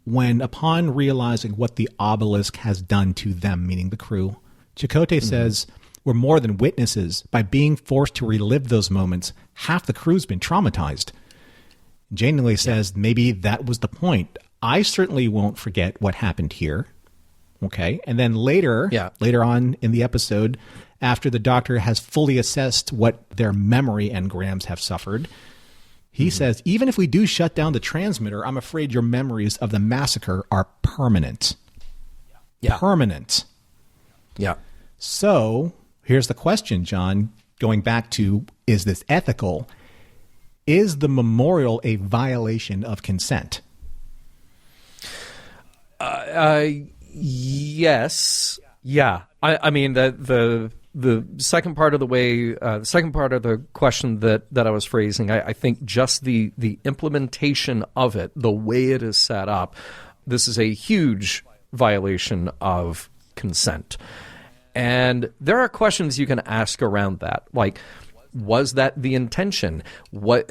when, upon realizing what the obelisk has done to them, meaning the crew, Chakotay says, "We're more than witnesses. By being forced to relive those moments, half the crew's been traumatized." Janeway says, maybe that was the point. I certainly won't forget what happened here. Okay. And then later on in the episode, after the doctor has fully assessed what their memory engrams have suffered, he says, even if we do shut down the transmitter, I'm afraid your memories of the massacre are permanent. Yeah. Permanent. Yeah. So here's the question, John, going back to, is this ethical? Is the memorial a violation of consent? Yes. Yeah. I mean, the second part of the second part of the question that I was phrasing, I think just the implementation of it, the way it is set up, this is a huge violation of consent. And there are questions you can ask around that. Like, Was that the intention? What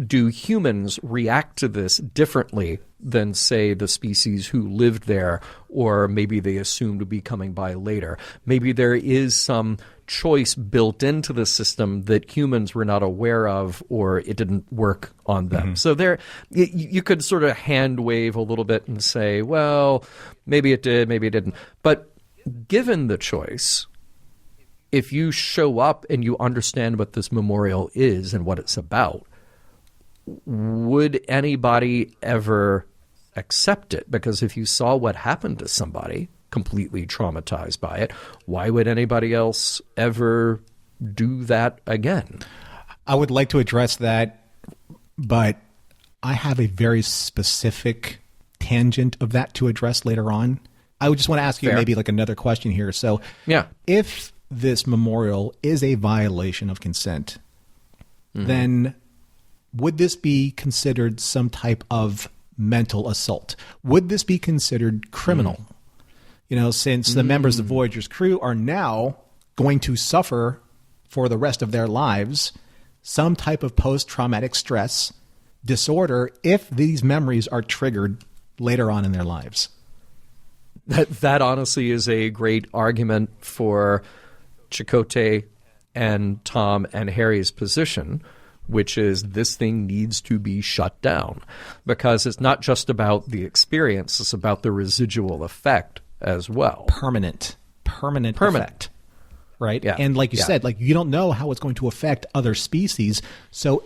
do humans react to this differently than, say, the species who lived there, or maybe they assumed to be coming by later? Maybe there is some choice built into the system that humans were not aware of, or it didn't work on them. So there, you could sort of hand wave a little bit and say, well, maybe it did, maybe it didn't. But given the choice, if you show up and you understand what this memorial is and what it's about, would anybody ever accept it? Because if you saw what happened to somebody completely traumatized by it, why would anybody else ever do that again? I would like to address that, but I have a very specific tangent of that to address later on. I would just want to ask you maybe like another question here. So yeah, if this memorial is a violation of consent, then would this be considered some type of mental assault? Would this be considered criminal? You know, since the members of Voyager's crew are now going to suffer for the rest of their lives some type of post-traumatic stress disorder if these memories are triggered later on in their lives. That honestly is a great argument for Chakotay and Tom and Harry's position, which is this thing needs to be shut down, because it's not just about the experience, it's about the residual effect as well. Permanent effect, right? Yeah. And like you said, like you don't know how it's going to affect other species. So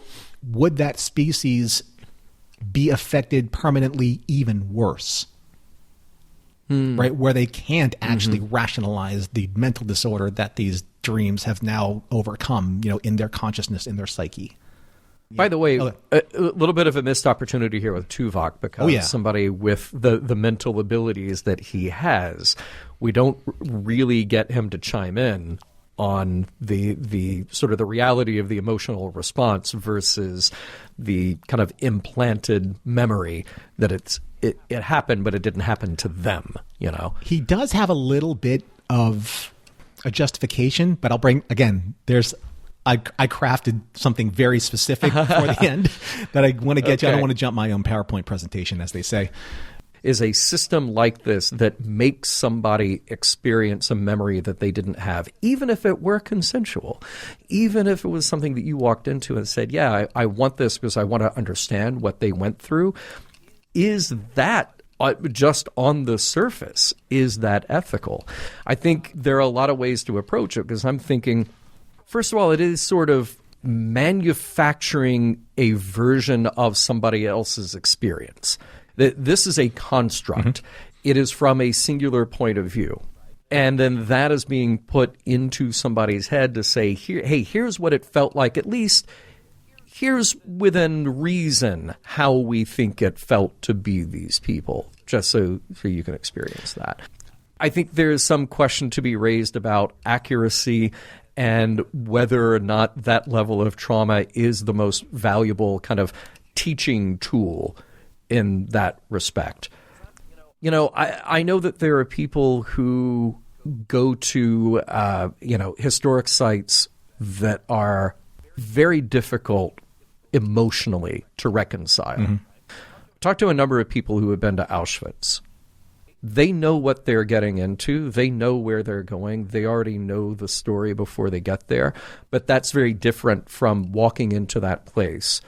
would that species be affected permanently even worse? Right? Where they can't actually rationalize the mental disorder that these dreams have now overcome, you know, in their consciousness, in their psyche. By the way, a little bit of a missed opportunity here with Tuvok, because somebody with the mental abilities that he has, we don't really get him to chime in on the sort of the reality of the emotional response versus the kind of implanted memory that it happened, but it didn't happen to them, you know. He does have a little bit of a justification, but I'll bring, again, I crafted something very specific for the end that I want to get you. I don't want to jump my own PowerPoint presentation, as they say. Is a system like this that makes somebody experience a memory that they didn't have, even if it were consensual, even if it was something that you walked into and said, yeah, I want this because I want to understand what they went through. Is that just on the surface, is that ethical? I think there are a lot of ways to approach it, because I'm thinking, first of all, it is sort of manufacturing a version of somebody else's experience. This is a construct. It is from a singular point of view. And then that is being put into somebody's head to say, hey, here's what it felt like. At least here's within reason how we think it felt to be these people, just so you can experience that. I think there is some question to be raised about accuracy and whether or not that level of trauma is the most valuable kind of teaching tool in that respect. You know, I know that there are people who go to, historic sites that are very difficult emotionally to reconcile. Talk to a number of people who have been to Auschwitz. They know what they're getting into. They know where they're going. They already know the story before they get there. But that's very different from walking into that place,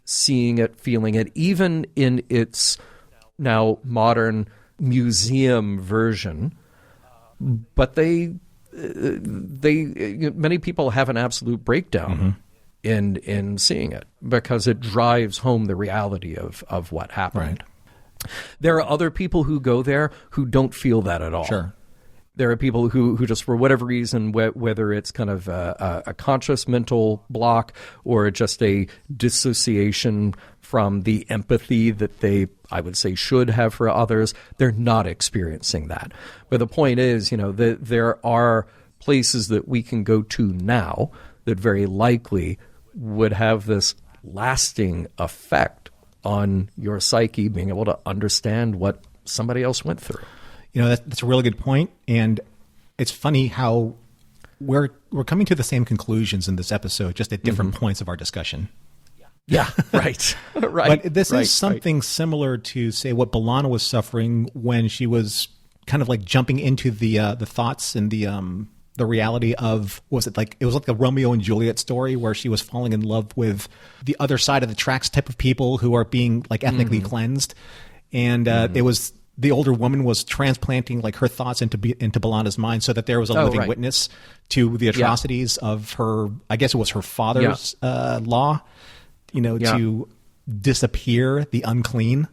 seeing it, feeling it, even in its now modern museum version. But many people have an absolute breakdown in seeing it, because it drives home the reality of what happened. Right. There are other people who go there who don't feel that at all. Sure. There are people who just, for whatever reason, whether it's kind of a conscious mental block or just a dissociation from the empathy that they, I would say, should have for others, they're not experiencing that. But the point is, that there are places that we can go to now that very likely would have this lasting effect on your psyche, being able to understand what somebody else went through. That's a really good point. And it's funny how we're coming to the same conclusions in this episode, just at different points of our discussion. Yeah, right. Right. But this is something similar to, say, what B'Elanna was suffering when she was kind of like jumping into the thoughts and the reality of, what was it like? It was like the Romeo and Juliet story where she was falling in love with the other side of the tracks type of people who are being like ethnically cleansed. And it was, the older woman was transplanting like her thoughts into B'Elanna's mind so that there was a living witness to the atrocities of her, I guess it was her father's law, to disappear the unclean,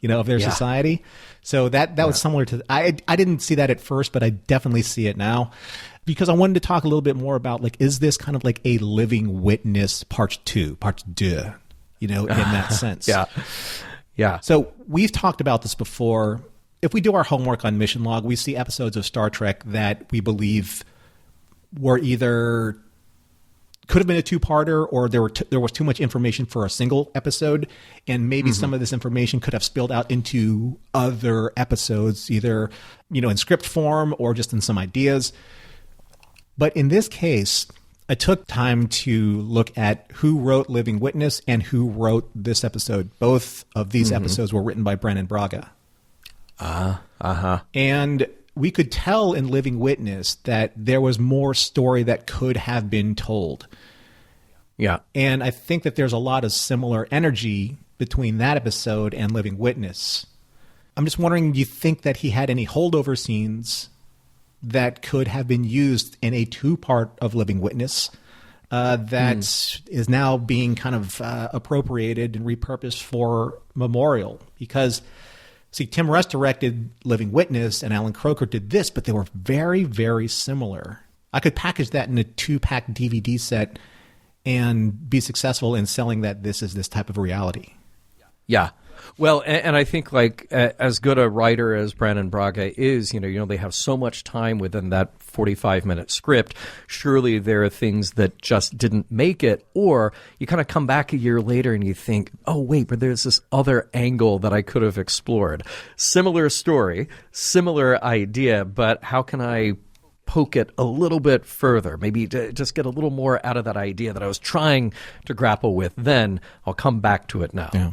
of their society. So that was similar to, I didn't see that at first, but I definitely see it now, because I wanted to talk a little bit more about, like, is this kind of like a living witness part deux, in that sense. Yeah. So we've talked about this before. If we do our homework on Mission Log, we see episodes of Star Trek that we believe were either could have been a two-parter, or there was too much information for a single episode, and maybe some of this information could have spilled out into other episodes, either in script form or just in some ideas. But in this case, I took time to look at who wrote Living Witness and who wrote this episode. Both of these episodes were written by Brannon Braga. And we could tell in Living Witness that there was more story that could have been told. Yeah. And I think that there's a lot of similar energy between that episode and Living Witness. I'm just wondering, do you think that he had any holdover scenes that could have been used in a two-part of Living Witness that is now being kind of appropriated and repurposed for Memorial? Because, see, Tim Russ directed Living Witness and Alan Croker did this, but they were very, very similar. I could package that in a 2-pack DVD set and be successful in selling that this is this type of reality. Yeah. Well, and I think, like, as good a writer as Brannon Braga is, they have so much time within that 45-minute script. Surely there are things that just didn't make it, or you kind of come back a year later and you think, oh, wait, but there's this other angle that I could have explored. Similar story, similar idea, but how can I poke it a little bit further, maybe to just get a little more out of that idea that I was trying to grapple with then? I'll come back to it now. Yeah.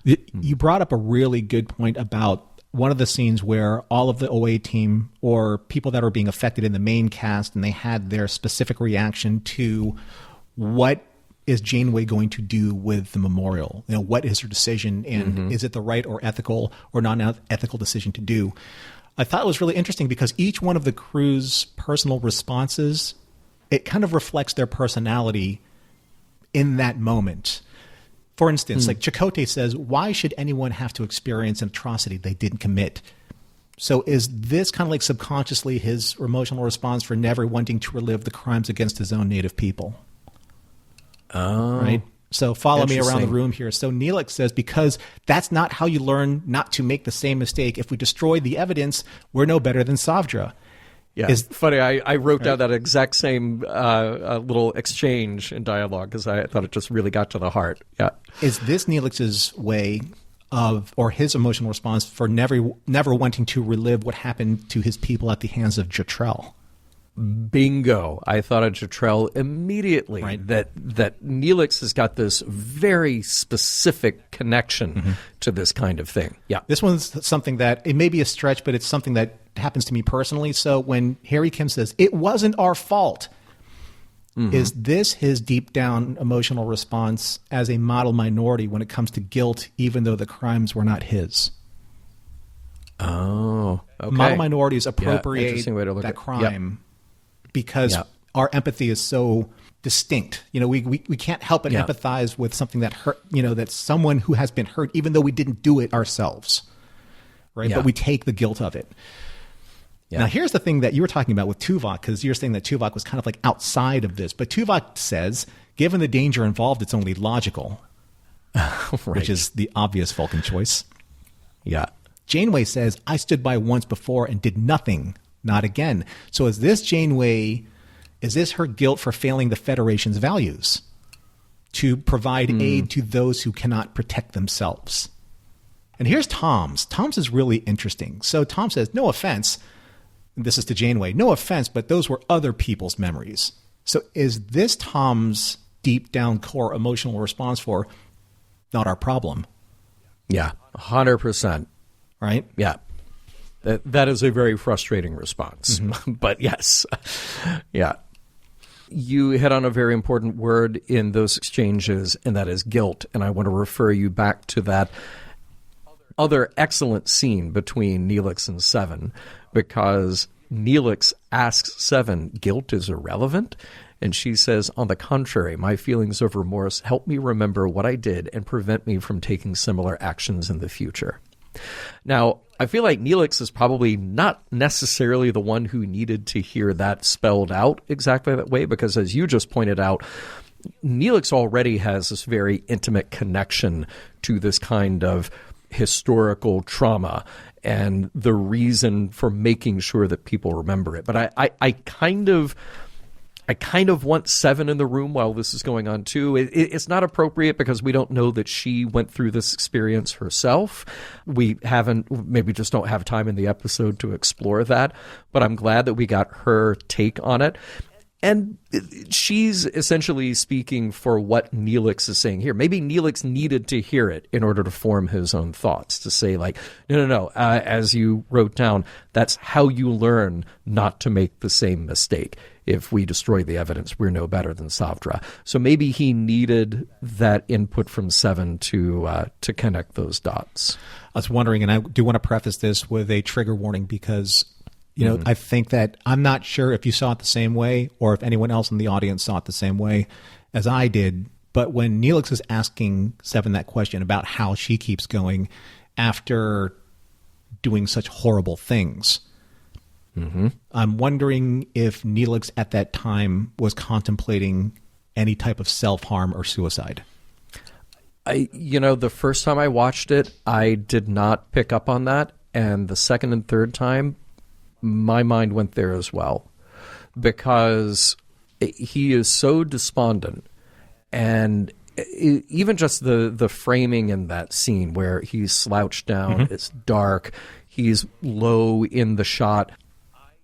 You brought up a really good point about one of the scenes where all of the OA team or people that are being affected in the main cast, and they had their specific reaction to what is Janeway going to do with the memorial? What is her decision, and is it the right or ethical or non-ethical decision to do? I thought it was really interesting because each one of the crew's personal responses, it kind of reflects their personality in that moment. For instance, like Chakotay says, why should anyone have to experience an atrocity they didn't commit? So is this kind of like subconsciously his emotional response for never wanting to relive the crimes against his own native people? Oh. Right? So follow me around the room here. So Neelix says, because that's not how you learn not to make the same mistake. If we destroy the evidence, we're no better than Savdra. Yeah, it's funny. I wrote down that exact same little exchange in dialogue because I thought it just really got to the heart. Yeah. Is this Neelix's way of, or his emotional response for never wanting to relive what happened to his people at the hands of Jetrel? Bingo. I thought of Jetrel immediately. Right. That Neelix has got this very specific connection to this kind of thing. Yeah. This one's something that, it may be a stretch, but it's something that happens to me personally. So when Harry Kim says, it wasn't our fault, is this his deep down emotional response as a model minority when it comes to guilt, even though the crimes were not his? Oh, okay. Model minorities appropriate that crime because our empathy is so distinct. We can't help but empathize with something that hurt, that's someone who has been hurt, even though we didn't do it ourselves. Right. But we take the guilt of it. Yeah. Now, here's the thing that you were talking about with Tuvok, because you're saying that Tuvok was kind of like outside of this. But Tuvok says, given the danger involved, it's only logical, which is the obvious Vulcan choice. Yeah. Janeway says, I stood by once before and did nothing, not again. So is this Janeway, is this her guilt for failing the Federation's values to provide aid to those who cannot protect themselves? And here's Tom's. Tom's is really interesting. So Tom says, no offense, this is to Janeway, no offense, but those were other people's memories. So is this Tom's deep down core emotional response for not our problem? Yeah, 100%. Right? Yeah. That is a very frustrating response. Mm-hmm. But yes. Yeah. You hit on a very important word in those exchanges, and that is guilt. And I want to refer you back to that other excellent scene between Neelix and Seven, because Neelix asks Seven, guilt is irrelevant? And she says, on the contrary, my feelings of remorse help me remember what I did and prevent me from taking similar actions in the future. Now, I feel like Neelix is probably not necessarily the one who needed to hear that spelled out exactly that way, because as you just pointed out, Neelix already has this very intimate connection to this kind of historical trauma and the reason for making sure that people remember it. But I kind of want Seven in the room while this is going on, too. It's not appropriate because we don't know that she went through this experience herself. We maybe just don't have time in the episode to explore that. But I'm glad that we got her take on it. And she's essentially speaking for what Neelix is saying here. Maybe Neelix needed to hear it in order to form his own thoughts, to say, like, no, as you wrote down, that's how you learn not to make the same mistake. If we destroy the evidence, we're no better than Savdra. So maybe he needed that input from Seven to connect those dots. I was wondering, and I do want to preface this with a trigger warning, because I think that I'm not sure if you saw it the same way or if anyone else in the audience saw it the same way as I did. But when Neelix is asking Seven that question about how she keeps going after doing such horrible things, I'm wondering if Neelix at that time was contemplating any type of self-harm or suicide. The first time I watched it, I did not pick up on that. And the second and third time, my mind went there as well, because he is so despondent. And even just the framing in that scene where he's slouched down, it's dark, he's low in the shot.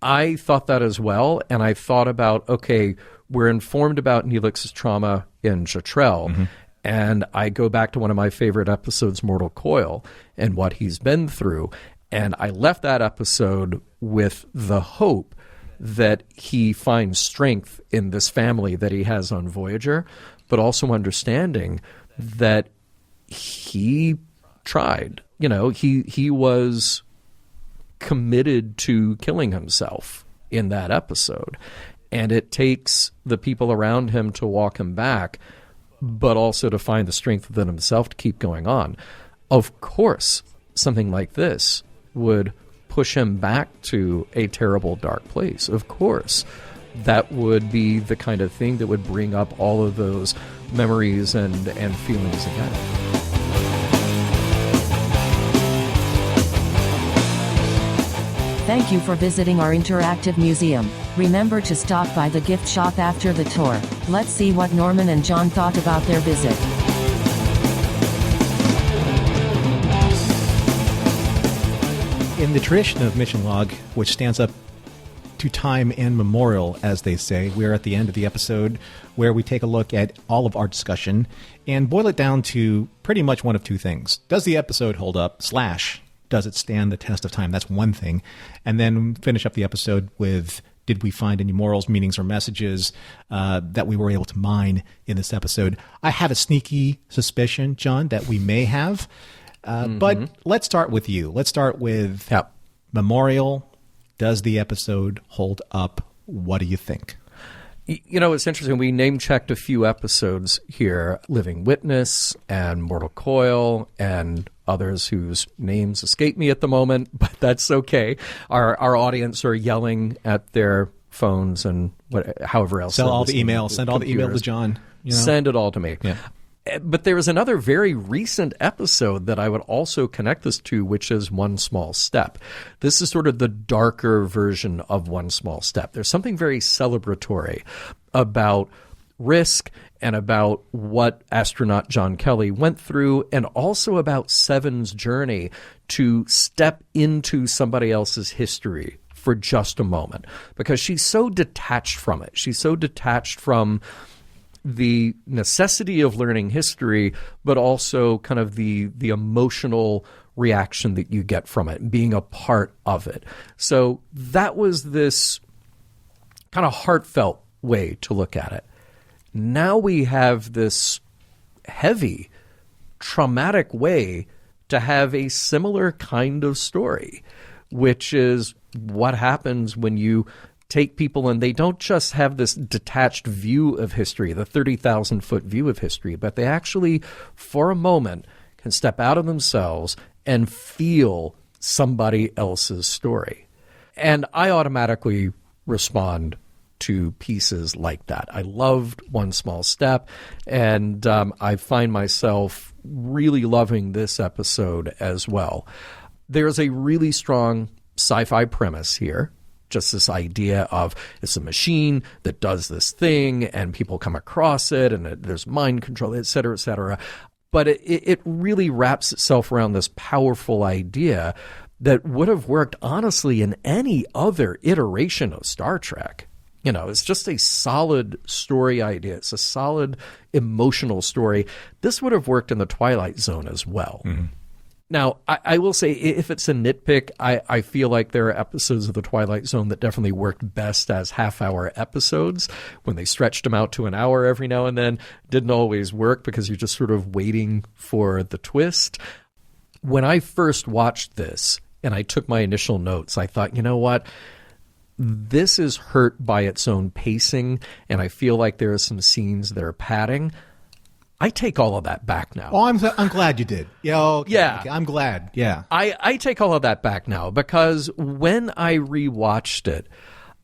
I thought that as well, and I thought about, okay, we're informed about Neelix's trauma in Chatrell, and I go back to one of my favorite episodes, Mortal Coil, and what he's been through. And I left that episode with the hope that he finds strength in this family that he has on Voyager, but also understanding that he tried. He was committed to killing himself in that episode. And it takes the people around him to walk him back, but also to find the strength within himself to keep going on. Of course, something like this would push him back to a terrible, dark place. Of course, that would be the kind of thing that would bring up all of those memories and feelings again. Thank you for visiting our interactive museum. Remember to stop by the gift shop after the tour. Let's see what Norman and John thought about their visit. In the tradition of Mission Log, which stands up to time and memorial, as they say, we're at the end of the episode where we take a look at all of our discussion and boil it down to pretty much one of two things. Does the episode hold up, / does it stand the test of time? That's one thing. And then finish up the episode with, did we find any morals, meanings, or messages that we were able to mine in this episode? I have a sneaky suspicion, John, that we may have. But let's start with you. Let's start with Memorial. Does the episode hold up? What do you think? It's interesting. We name-checked a few episodes here, Living Witness and Mortal Coil and others whose names escape me at the moment, but that's okay. Our audience are yelling at their phones and however else. Send all the email to John. Send it all to me. Yeah. But there is another very recent episode that I would also connect this to, which is One Small Step. This is sort of the darker version of One Small Step. There's something very celebratory about risk and about what astronaut John Kelly went through, and also about Seven's journey to step into somebody else's history for just a moment, because she's so detached from it. She's so detached from the necessity of learning history, but also kind of the emotional reaction that you get from it and being a part of it. So that was this kind of heartfelt way to look at it. Now we have this heavy, traumatic way to have a similar kind of story, which is what happens when you take people and they don't just have this detached view of history, the 30,000-foot view of history, but they actually, for a moment, can step out of themselves and feel somebody else's story. And I automatically respond to pieces like that. I loved One Small Step, and I find myself really loving this episode as well. There's a really strong sci-fi premise here. Just this idea of it's a machine that does this thing and people come across it and there's mind control, et cetera, et cetera. But it really wraps itself around this powerful idea that would have worked, honestly, in any other iteration of Star Trek. You know, it's just a solid story idea. It's a solid emotional story. This would have worked in the Twilight Zone as well. Mm-hmm. Now, I will say, if it's a nitpick, I feel like there are episodes of The Twilight Zone that definitely worked best as half-hour episodes. When they stretched them out to an hour every now and then, didn't always work because you're just sort of waiting for the twist. When I first watched this and I took my initial notes, I thought, you know what? This is hurt by its own pacing, and I feel like there are some scenes that are padding. I take all of that back now. Oh, I'm glad you did. Yeah, okay, yeah. Okay, I'm glad. Yeah. I take all of that back now because when I rewatched it,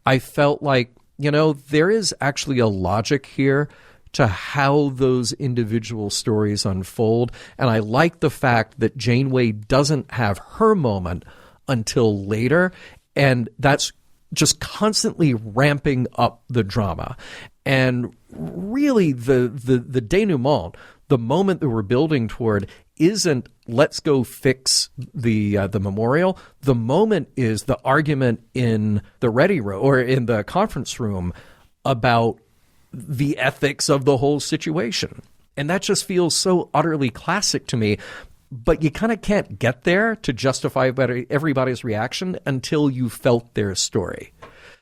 I felt like, you know, there is actually a logic here to how those individual stories unfold. And I like the fact that Janeway doesn't have her moment until later. And that's just constantly ramping up the drama. And really the denouement, the moment that we're building toward, isn't let's go fix the memorial. The moment is the argument in the ready room or in the conference room about the ethics of the whole situation. And that just feels so utterly classic to me. But you kind of can't get there to justify everybody's reaction until you felt their story.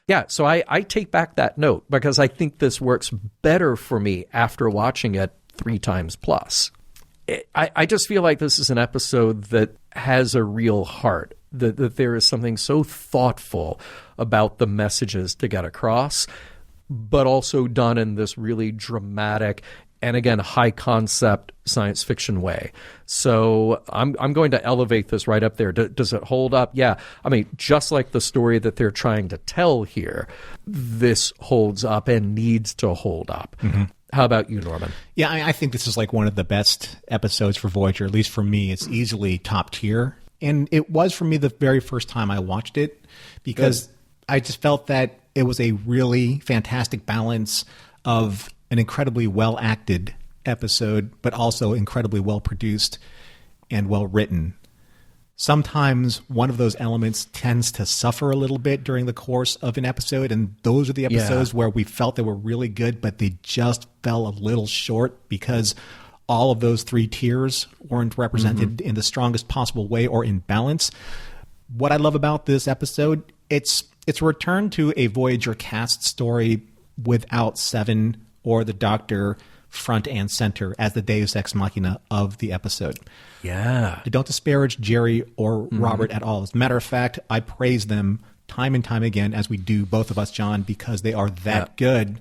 Yeah, so I take back that note because I think this works better for me after watching it 3 times plus. I just feel like this is an episode that has a real heart, that there is something so thoughtful about the messages to get across, but also done in this really dramatic and, again, high-concept science fiction way. So I'm going to elevate this right up there. Does it hold up? Yeah. I mean, just like the story that they're trying to tell here, this holds up and needs to hold up. Mm-hmm. How about you, Norman? Yeah, I think this is like one of the best episodes for Voyager, at least for me. It's easily top tier. And it was for me the very first time I watched it because I just felt that it was a really fantastic balance of an incredibly well-acted episode, but also incredibly well-produced and well-written. Sometimes one of those elements tends to suffer a little bit during the course of an episode, and those are the episodes where we felt they were really good, but they just fell a little short because all of those 3 tiers weren't represented in the strongest possible way or in balance. What I love about this episode, it's a return to a Voyager cast story without Seven or the Doctor front and center as the deus ex machina of the episode. Yeah. I don't disparage Jerry or Robert at all. As a matter of fact, I praise them time and time again, as we do, both of us, John, because they are that good.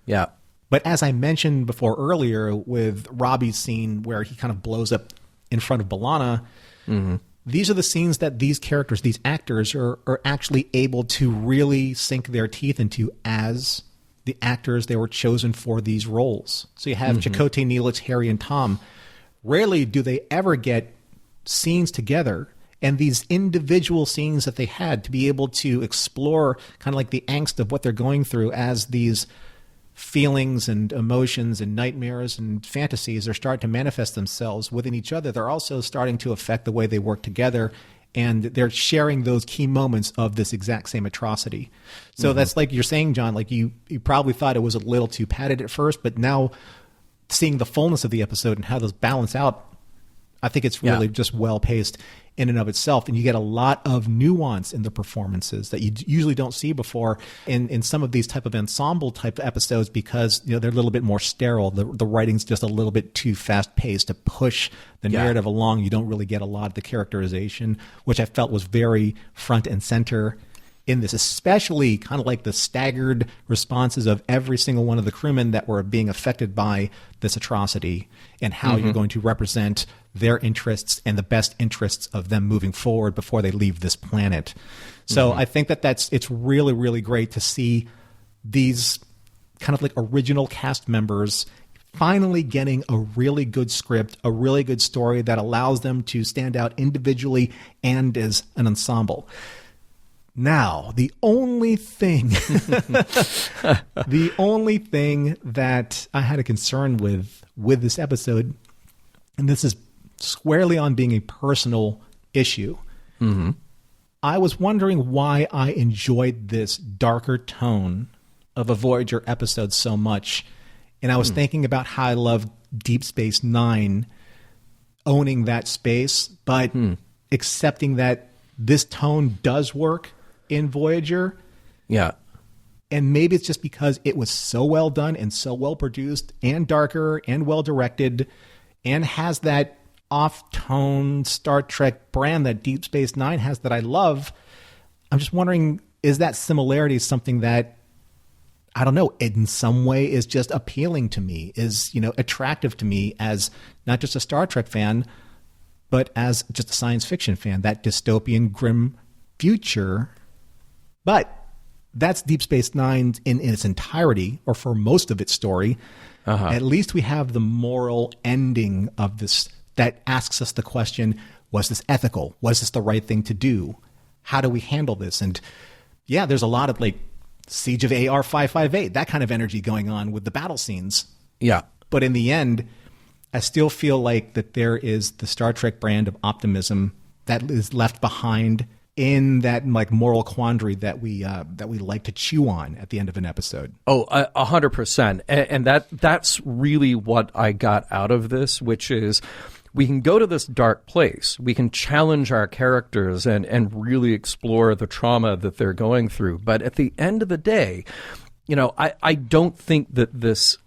Yeah. But as I mentioned before earlier with Robbie's scene where he kind of blows up in front of B'Elanna, these are the scenes that these characters, these actors, are actually able to really sink their teeth into as the actors they were chosen for these roles. So you have Chakotay, Neelix, Harry, and Tom. Rarely do they ever get scenes together, and these individual scenes that they had to be able to explore kind of like the angst of what they're going through as these feelings and emotions and nightmares and fantasies are starting to manifest themselves within each other. They're also starting to affect the way they work together and they're sharing those key moments of this exact same atrocity. So that's like you're saying, John, like you probably thought it was a little too padded at first, but now seeing the fullness of the episode and how those balance out, I think it's really just well paced in and of itself. And you get a lot of nuance in the performances that you usually don't see before in some of these type of ensemble type episodes, because they're a little bit more sterile. The writing's just a little bit too fast paced to push the narrative along. You don't really get a lot of the characterization, which I felt was very front and center in this, especially kind of like the staggered responses of every single one of the crewmen that were being affected by this atrocity, and how you're going to represent their interests and the best interests of them moving forward before they leave this planet. So I think it's really, really great to see these kind of like original cast members finally getting a really good script, a really good story that allows them to stand out individually and as an ensemble. Now, the only thing that I had a concern with this episode, and this is squarely on being a personal issue, I was wondering why I enjoyed this darker tone of a Voyager episode so much. And I was thinking about how I love Deep Space Nine owning that space, but accepting that this tone does work in Voyager. Yeah. And maybe it's just because it was so well done and so well produced and darker and well directed and has that off-tone Star Trek brand that Deep Space Nine has that I love. I'm just wondering, is that similarity something that, I don't know, in some way is just appealing to me, is, attractive to me as not just a Star Trek fan, but as just a science fiction fan, that dystopian, grim future. But that's Deep Space Nine in its entirety, or for most of its story. At least we have the moral ending of this that asks us the question, was this ethical? Was this the right thing to do? How do we handle this? And yeah, there's a lot of like Siege of AR-558, that kind of energy going on with the battle scenes. Yeah. But in the end, I still feel like that there is the Star Trek brand of optimism that is left behind in that like moral quandary that we like to chew on at the end of an episode. Oh, 100%. And that's really what I got out of this, which is we can go to this dark place. We can challenge our characters and really explore the trauma that they're going through. But at the end of the day, I don't think that this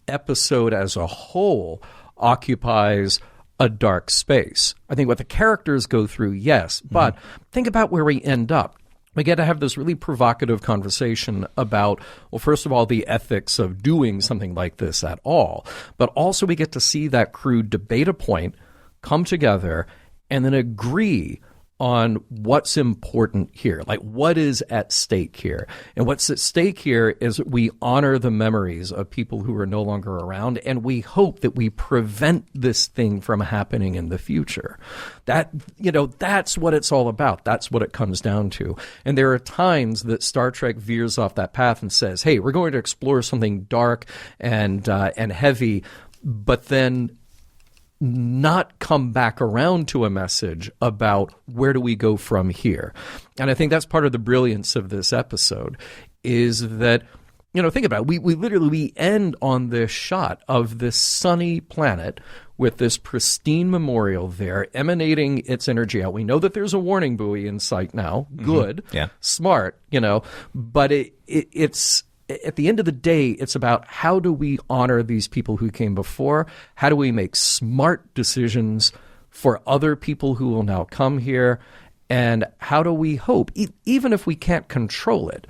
episode as a whole occupies a dark space. I think what the characters go through, yes, but think about where we end up. We get to have this really provocative conversation about, well, first of all, the ethics of doing something like this at all, but also we get to see that crew debate a point, come together, and then agree on what's important here, like what is at stake here. And what's at stake here is we honor the memories of people who are no longer around, and we hope that we prevent this thing from happening in the future. That's what it's all about. That's what it comes down to. And there are times that Star Trek veers off that path and says, hey, we're going to explore something dark and heavy, but then not come back around to a message about where do we go from here. And I think that's part of the brilliance of this episode is that, think about it. We end on this shot of this sunny planet with this pristine memorial there emanating its energy out. We know that there's a warning buoy in sight now. Good. Yeah. Smart, but it's at the end of the day, it's about how do we honor these people who came before? How do we make smart decisions for other people who will now come here? And how do we hope, even if we can't control it,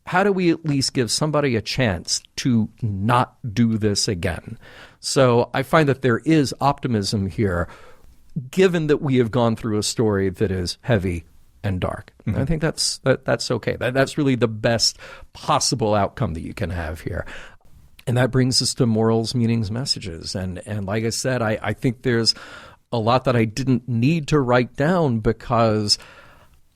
how do we at least give somebody a chance to not do this again? So I find that there is optimism here, given that we have gone through a story that is heavy and dark. Mm-hmm. I think that's okay. That's really the best possible outcome that you can have here. And that brings us to morals, meanings, messages. And like I said, I think there's a lot that I didn't need to write down because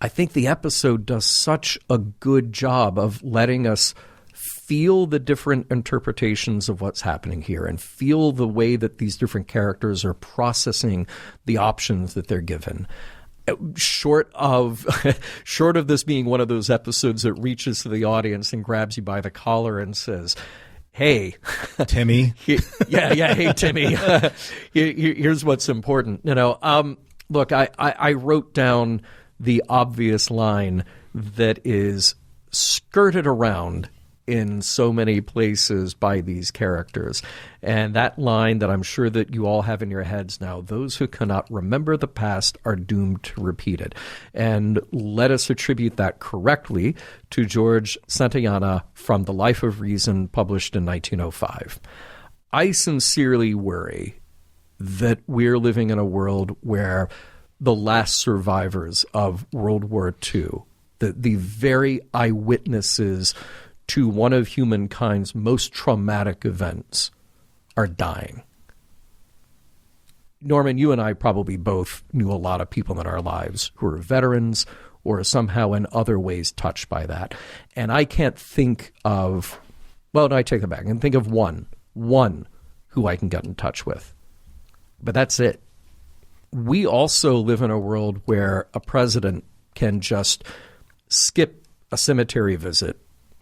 I think the episode does such a good job of letting us feel the different interpretations of what's happening here and feel the way that these different characters are processing the options that they're given. short of this being one of those episodes that reaches to the audience and grabs you by the collar and says, "Hey, Timmy." Hey, Timmy. Here's what's important. Look, I wrote down the obvious line that is skirted around in so many places by these characters. And that line that I'm sure that you all have in your heads now, those who cannot remember the past are doomed to repeat it. And let us attribute that correctly to George Santayana from The Life of Reason, published in 1905. I sincerely worry that we're living in a world where the last survivors of World War II, the very eyewitnesses to one of humankind's most traumatic events, are dying. Norman, you and I probably both knew a lot of people in our lives who are veterans or somehow in other ways touched by that. And I can't think of, well, no, I take it back. I can think of one who I can get in touch with. But that's it. We also live in a world where a president can just skip a cemetery visit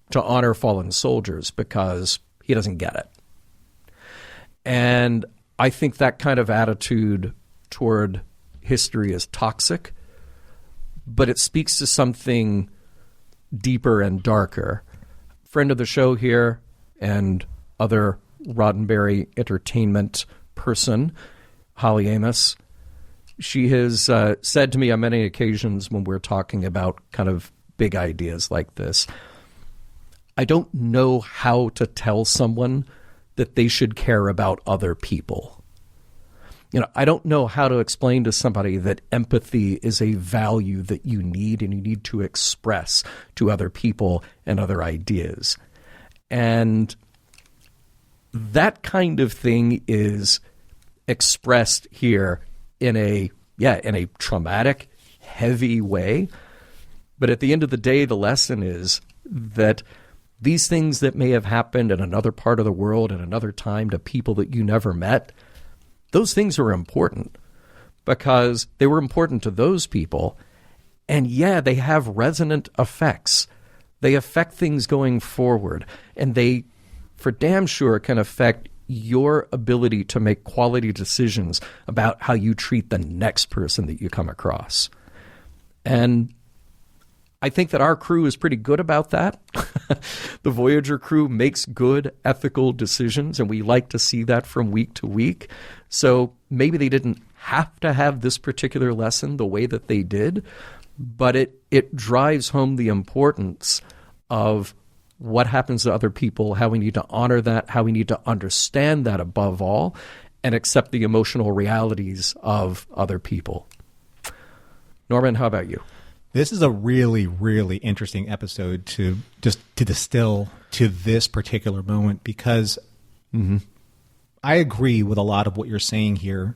to honor fallen soldiers because he doesn't get it. And I think that kind of attitude toward history is toxic, but it speaks to something deeper and darker. Friend of the show here and other Roddenberry Entertainment person, Holly Amos, she has said to me on many occasions when we're talking about kind of big ideas like this, I don't know how to tell someone that they should care about other people. I don't know how to explain to somebody that empathy is a value that you need and you need to express to other people and other ideas. And that kind of thing is expressed here in a traumatic, heavy way. But at the end of the day, the lesson is that these things that may have happened in another part of the world at another time to people that you never met, those things are important because they were important to those people. And they have resonant effects. They affect things going forward. And they, for damn sure, can affect your ability to make quality decisions about how you treat the next person that you come across. And I think that our crew is pretty good about that. The Voyager crew makes good ethical decisions, and we like to see that from week to week. So maybe they didn't have to have this particular lesson the way that they did, but it drives home the importance of what happens to other people, how we need to honor that, how we need to understand that above all, and accept the emotional realities of other people. Norman, how about you? This is a really, really interesting episode to distill to this particular moment because I agree with a lot of what you're saying here,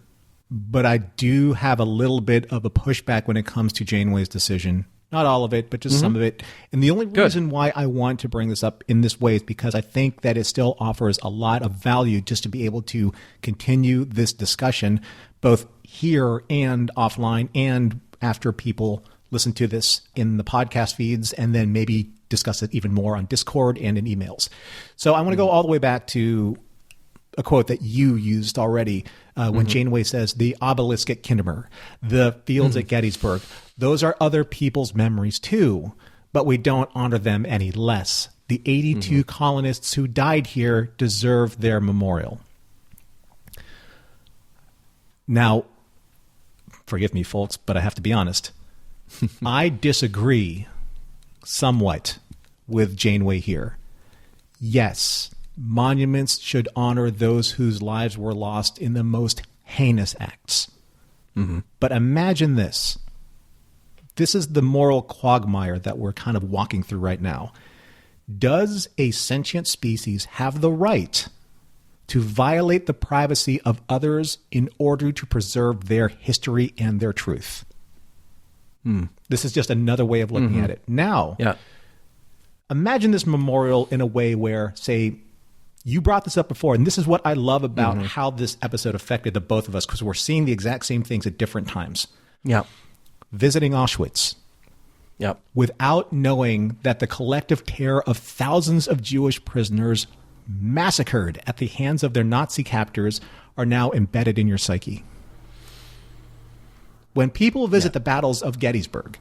but I do have a little bit of a pushback when it comes to Janeway's decision. Not all of it, but just some of it. And the only reason why I want to bring this up in this way is because I think that it still offers a lot of value just to be able to continue this discussion, both here and offline and after people listen to this in the podcast feeds and then maybe discuss it even more on Discord and in emails. So I want to go all the way back to a quote that you used already when Janeway says, the obelisk at Kindemer, the fields at Gettysburg, those are other people's memories too, but we don't honor them any less. The 82 colonists who died here deserve their memorial. Now, forgive me, folks, but I have to be honest. I disagree somewhat with Janeway here. Yes, monuments should honor those whose lives were lost in the most heinous acts. But imagine this. This is the moral quagmire that we're kind of walking through right now. Does a sentient species have the right to violate the privacy of others in order to preserve their history and their truth? This is just another way of looking at it. Now, imagine this memorial in a way where, say, you brought this up before, and this is what I love about how this episode affected the both of us, because we're seeing the exact same things at different times. visiting Auschwitz. Yep. Without knowing that the collective terror of thousands of Jewish prisoners massacred at the hands of their Nazi captors are now embedded in your psyche. When people visit the battles of Gettysburg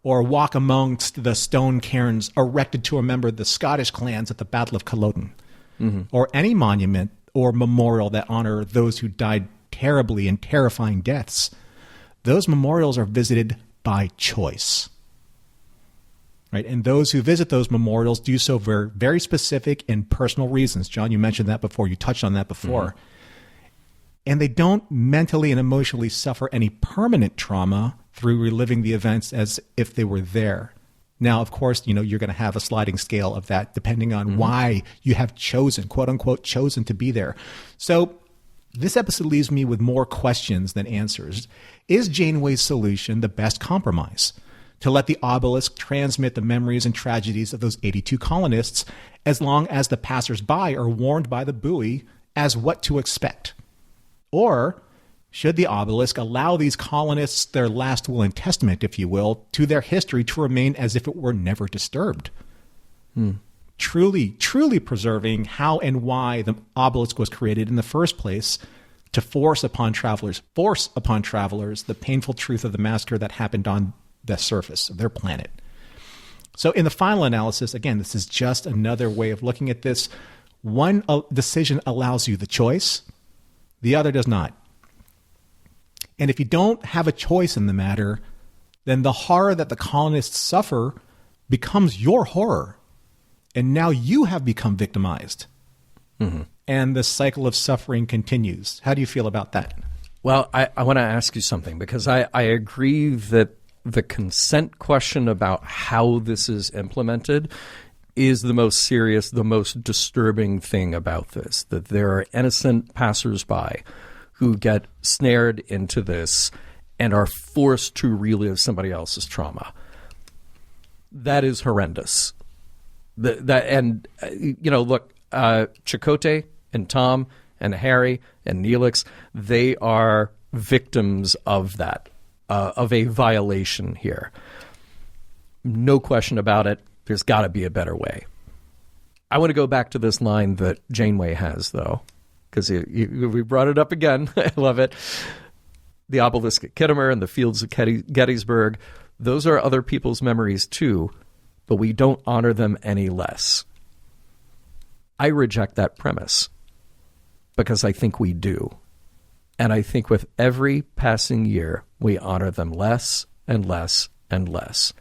or walk amongst the stone cairns erected to remember the Scottish clans at the Battle of Culloden, or any monument or memorial that honor those who died terribly and terrifying deaths, those memorials are visited by choice. Right? And those who visit those memorials do so for very specific and personal reasons. John, you mentioned that before. You touched on that before. And they don't mentally and emotionally suffer any permanent trauma through reliving the events as if they were there. Now, of course, you're going to have a sliding scale of that depending on why you have chosen, quote unquote, chosen to be there. So this episode leaves me with more questions than answers. Is Janeway's solution the best compromise? To let the obelisk transmit the memories and tragedies of those 82 colonists as long as the passers-by are warned by the buoy as what to expect? Or should the obelisk allow these colonists their last will and testament, if you will, to their history to remain as if it were never disturbed? Truly, truly preserving how and why the obelisk was created in the first place, to force upon travelers the painful truth of the massacre that happened on the surface of their planet. So in the final analysis, again, this is just another way of looking at this. One decision allows you the choice, the other does not. And if you don't have a choice in the matter, then the horror that the colonists suffer becomes your horror. And now you have become victimized. And the cycle of suffering continues. How do you feel about that? Well, I want to ask you something, because I agree that the consent question about how this is implemented is the most serious, the most disturbing thing about this, that there are innocent passersby who get snared into this and are forced to relive somebody else's trauma. That is horrendous. Look, Chakotay and Tom and Harry and Neelix, they are victims of that, of a violation here. No question about it. There's got to be a better way. I want to go back to this line that Janeway has, though, because we brought it up again. I love it. The obelisk at Kittimer and the fields of Gettysburg, those are other people's memories too, but we don't honor them any less. I reject that premise because I think we do. And I think with every passing year, we honor them less and less and less.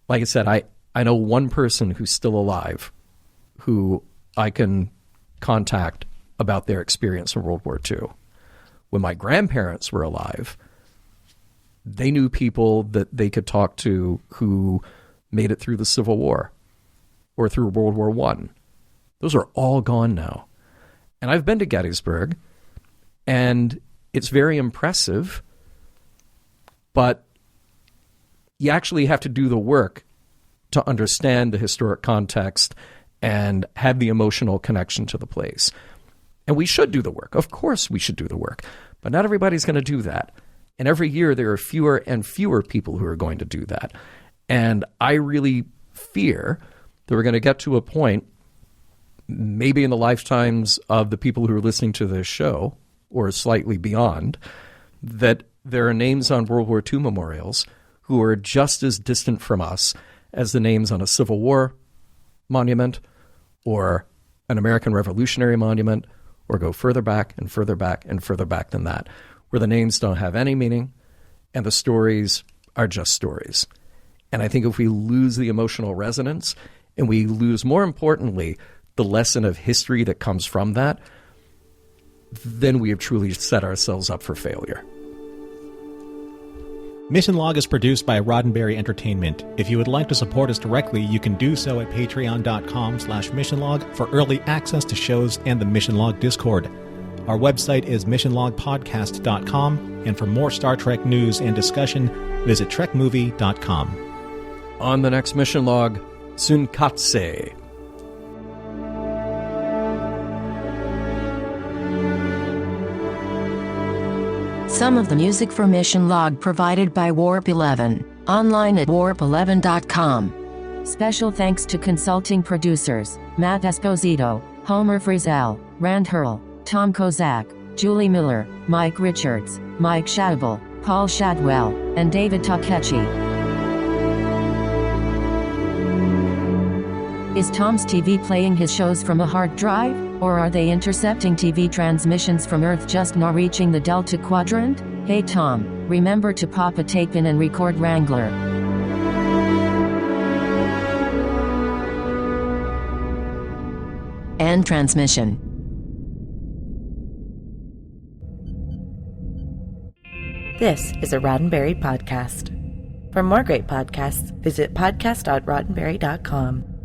Like I said, I know one person who's still alive who I can contact about their experience in World War II. When my grandparents were alive, they knew people that they could talk to who made it through the Civil War or through World War I. Those are all gone now. And I've been to Gettysburg, and it's very impressive, but you actually have to do the work to understand the historic context and have the emotional connection to the place. And we should do the work. Of course we should do the work. But not everybody's going to do that. And every year there are fewer and fewer people who are going to do that. And I really fear that we're going to get to a point, maybe in the lifetimes of the people who are listening to this show, or slightly beyond, that there are names on World War II memorials who are just as distant from us as the names on a Civil War monument or an American Revolutionary monument, or go further back and further back and further back than that, where the names don't have any meaning and the stories are just stories. And I think if we lose the emotional resonance and we lose, more importantly, the lesson of history that comes from that, then we have truly set ourselves up for failure. Mission Log is produced by Roddenberry Entertainment. If you would like to support us directly, you can do so at patreon.com/missionlog for early access to shows and the Mission Log Discord. Our website is missionlogpodcast.com, and for more Star Trek news and discussion, visit trekmovie.com. On the next Mission Log, Tsunkatse. Some of the music for Mission Log provided by Warp 11, online at warp11.com. Special thanks to consulting producers, Matt Esposito, Homer Frizzell, Rand Hurl, Tom Kozak, Julie Miller, Mike Richards, Mike Shadwell, Paul Shadwell, and David Takechi. Is Tom's TV playing his shows from a hard drive, or are they intercepting TV transmissions from Earth just now reaching the Delta Quadrant? Hey Tom, remember to pop a tape in and record Wrangler. End transmission. This is a Roddenberry podcast. For more great podcasts, visit podcast.roddenberry.com.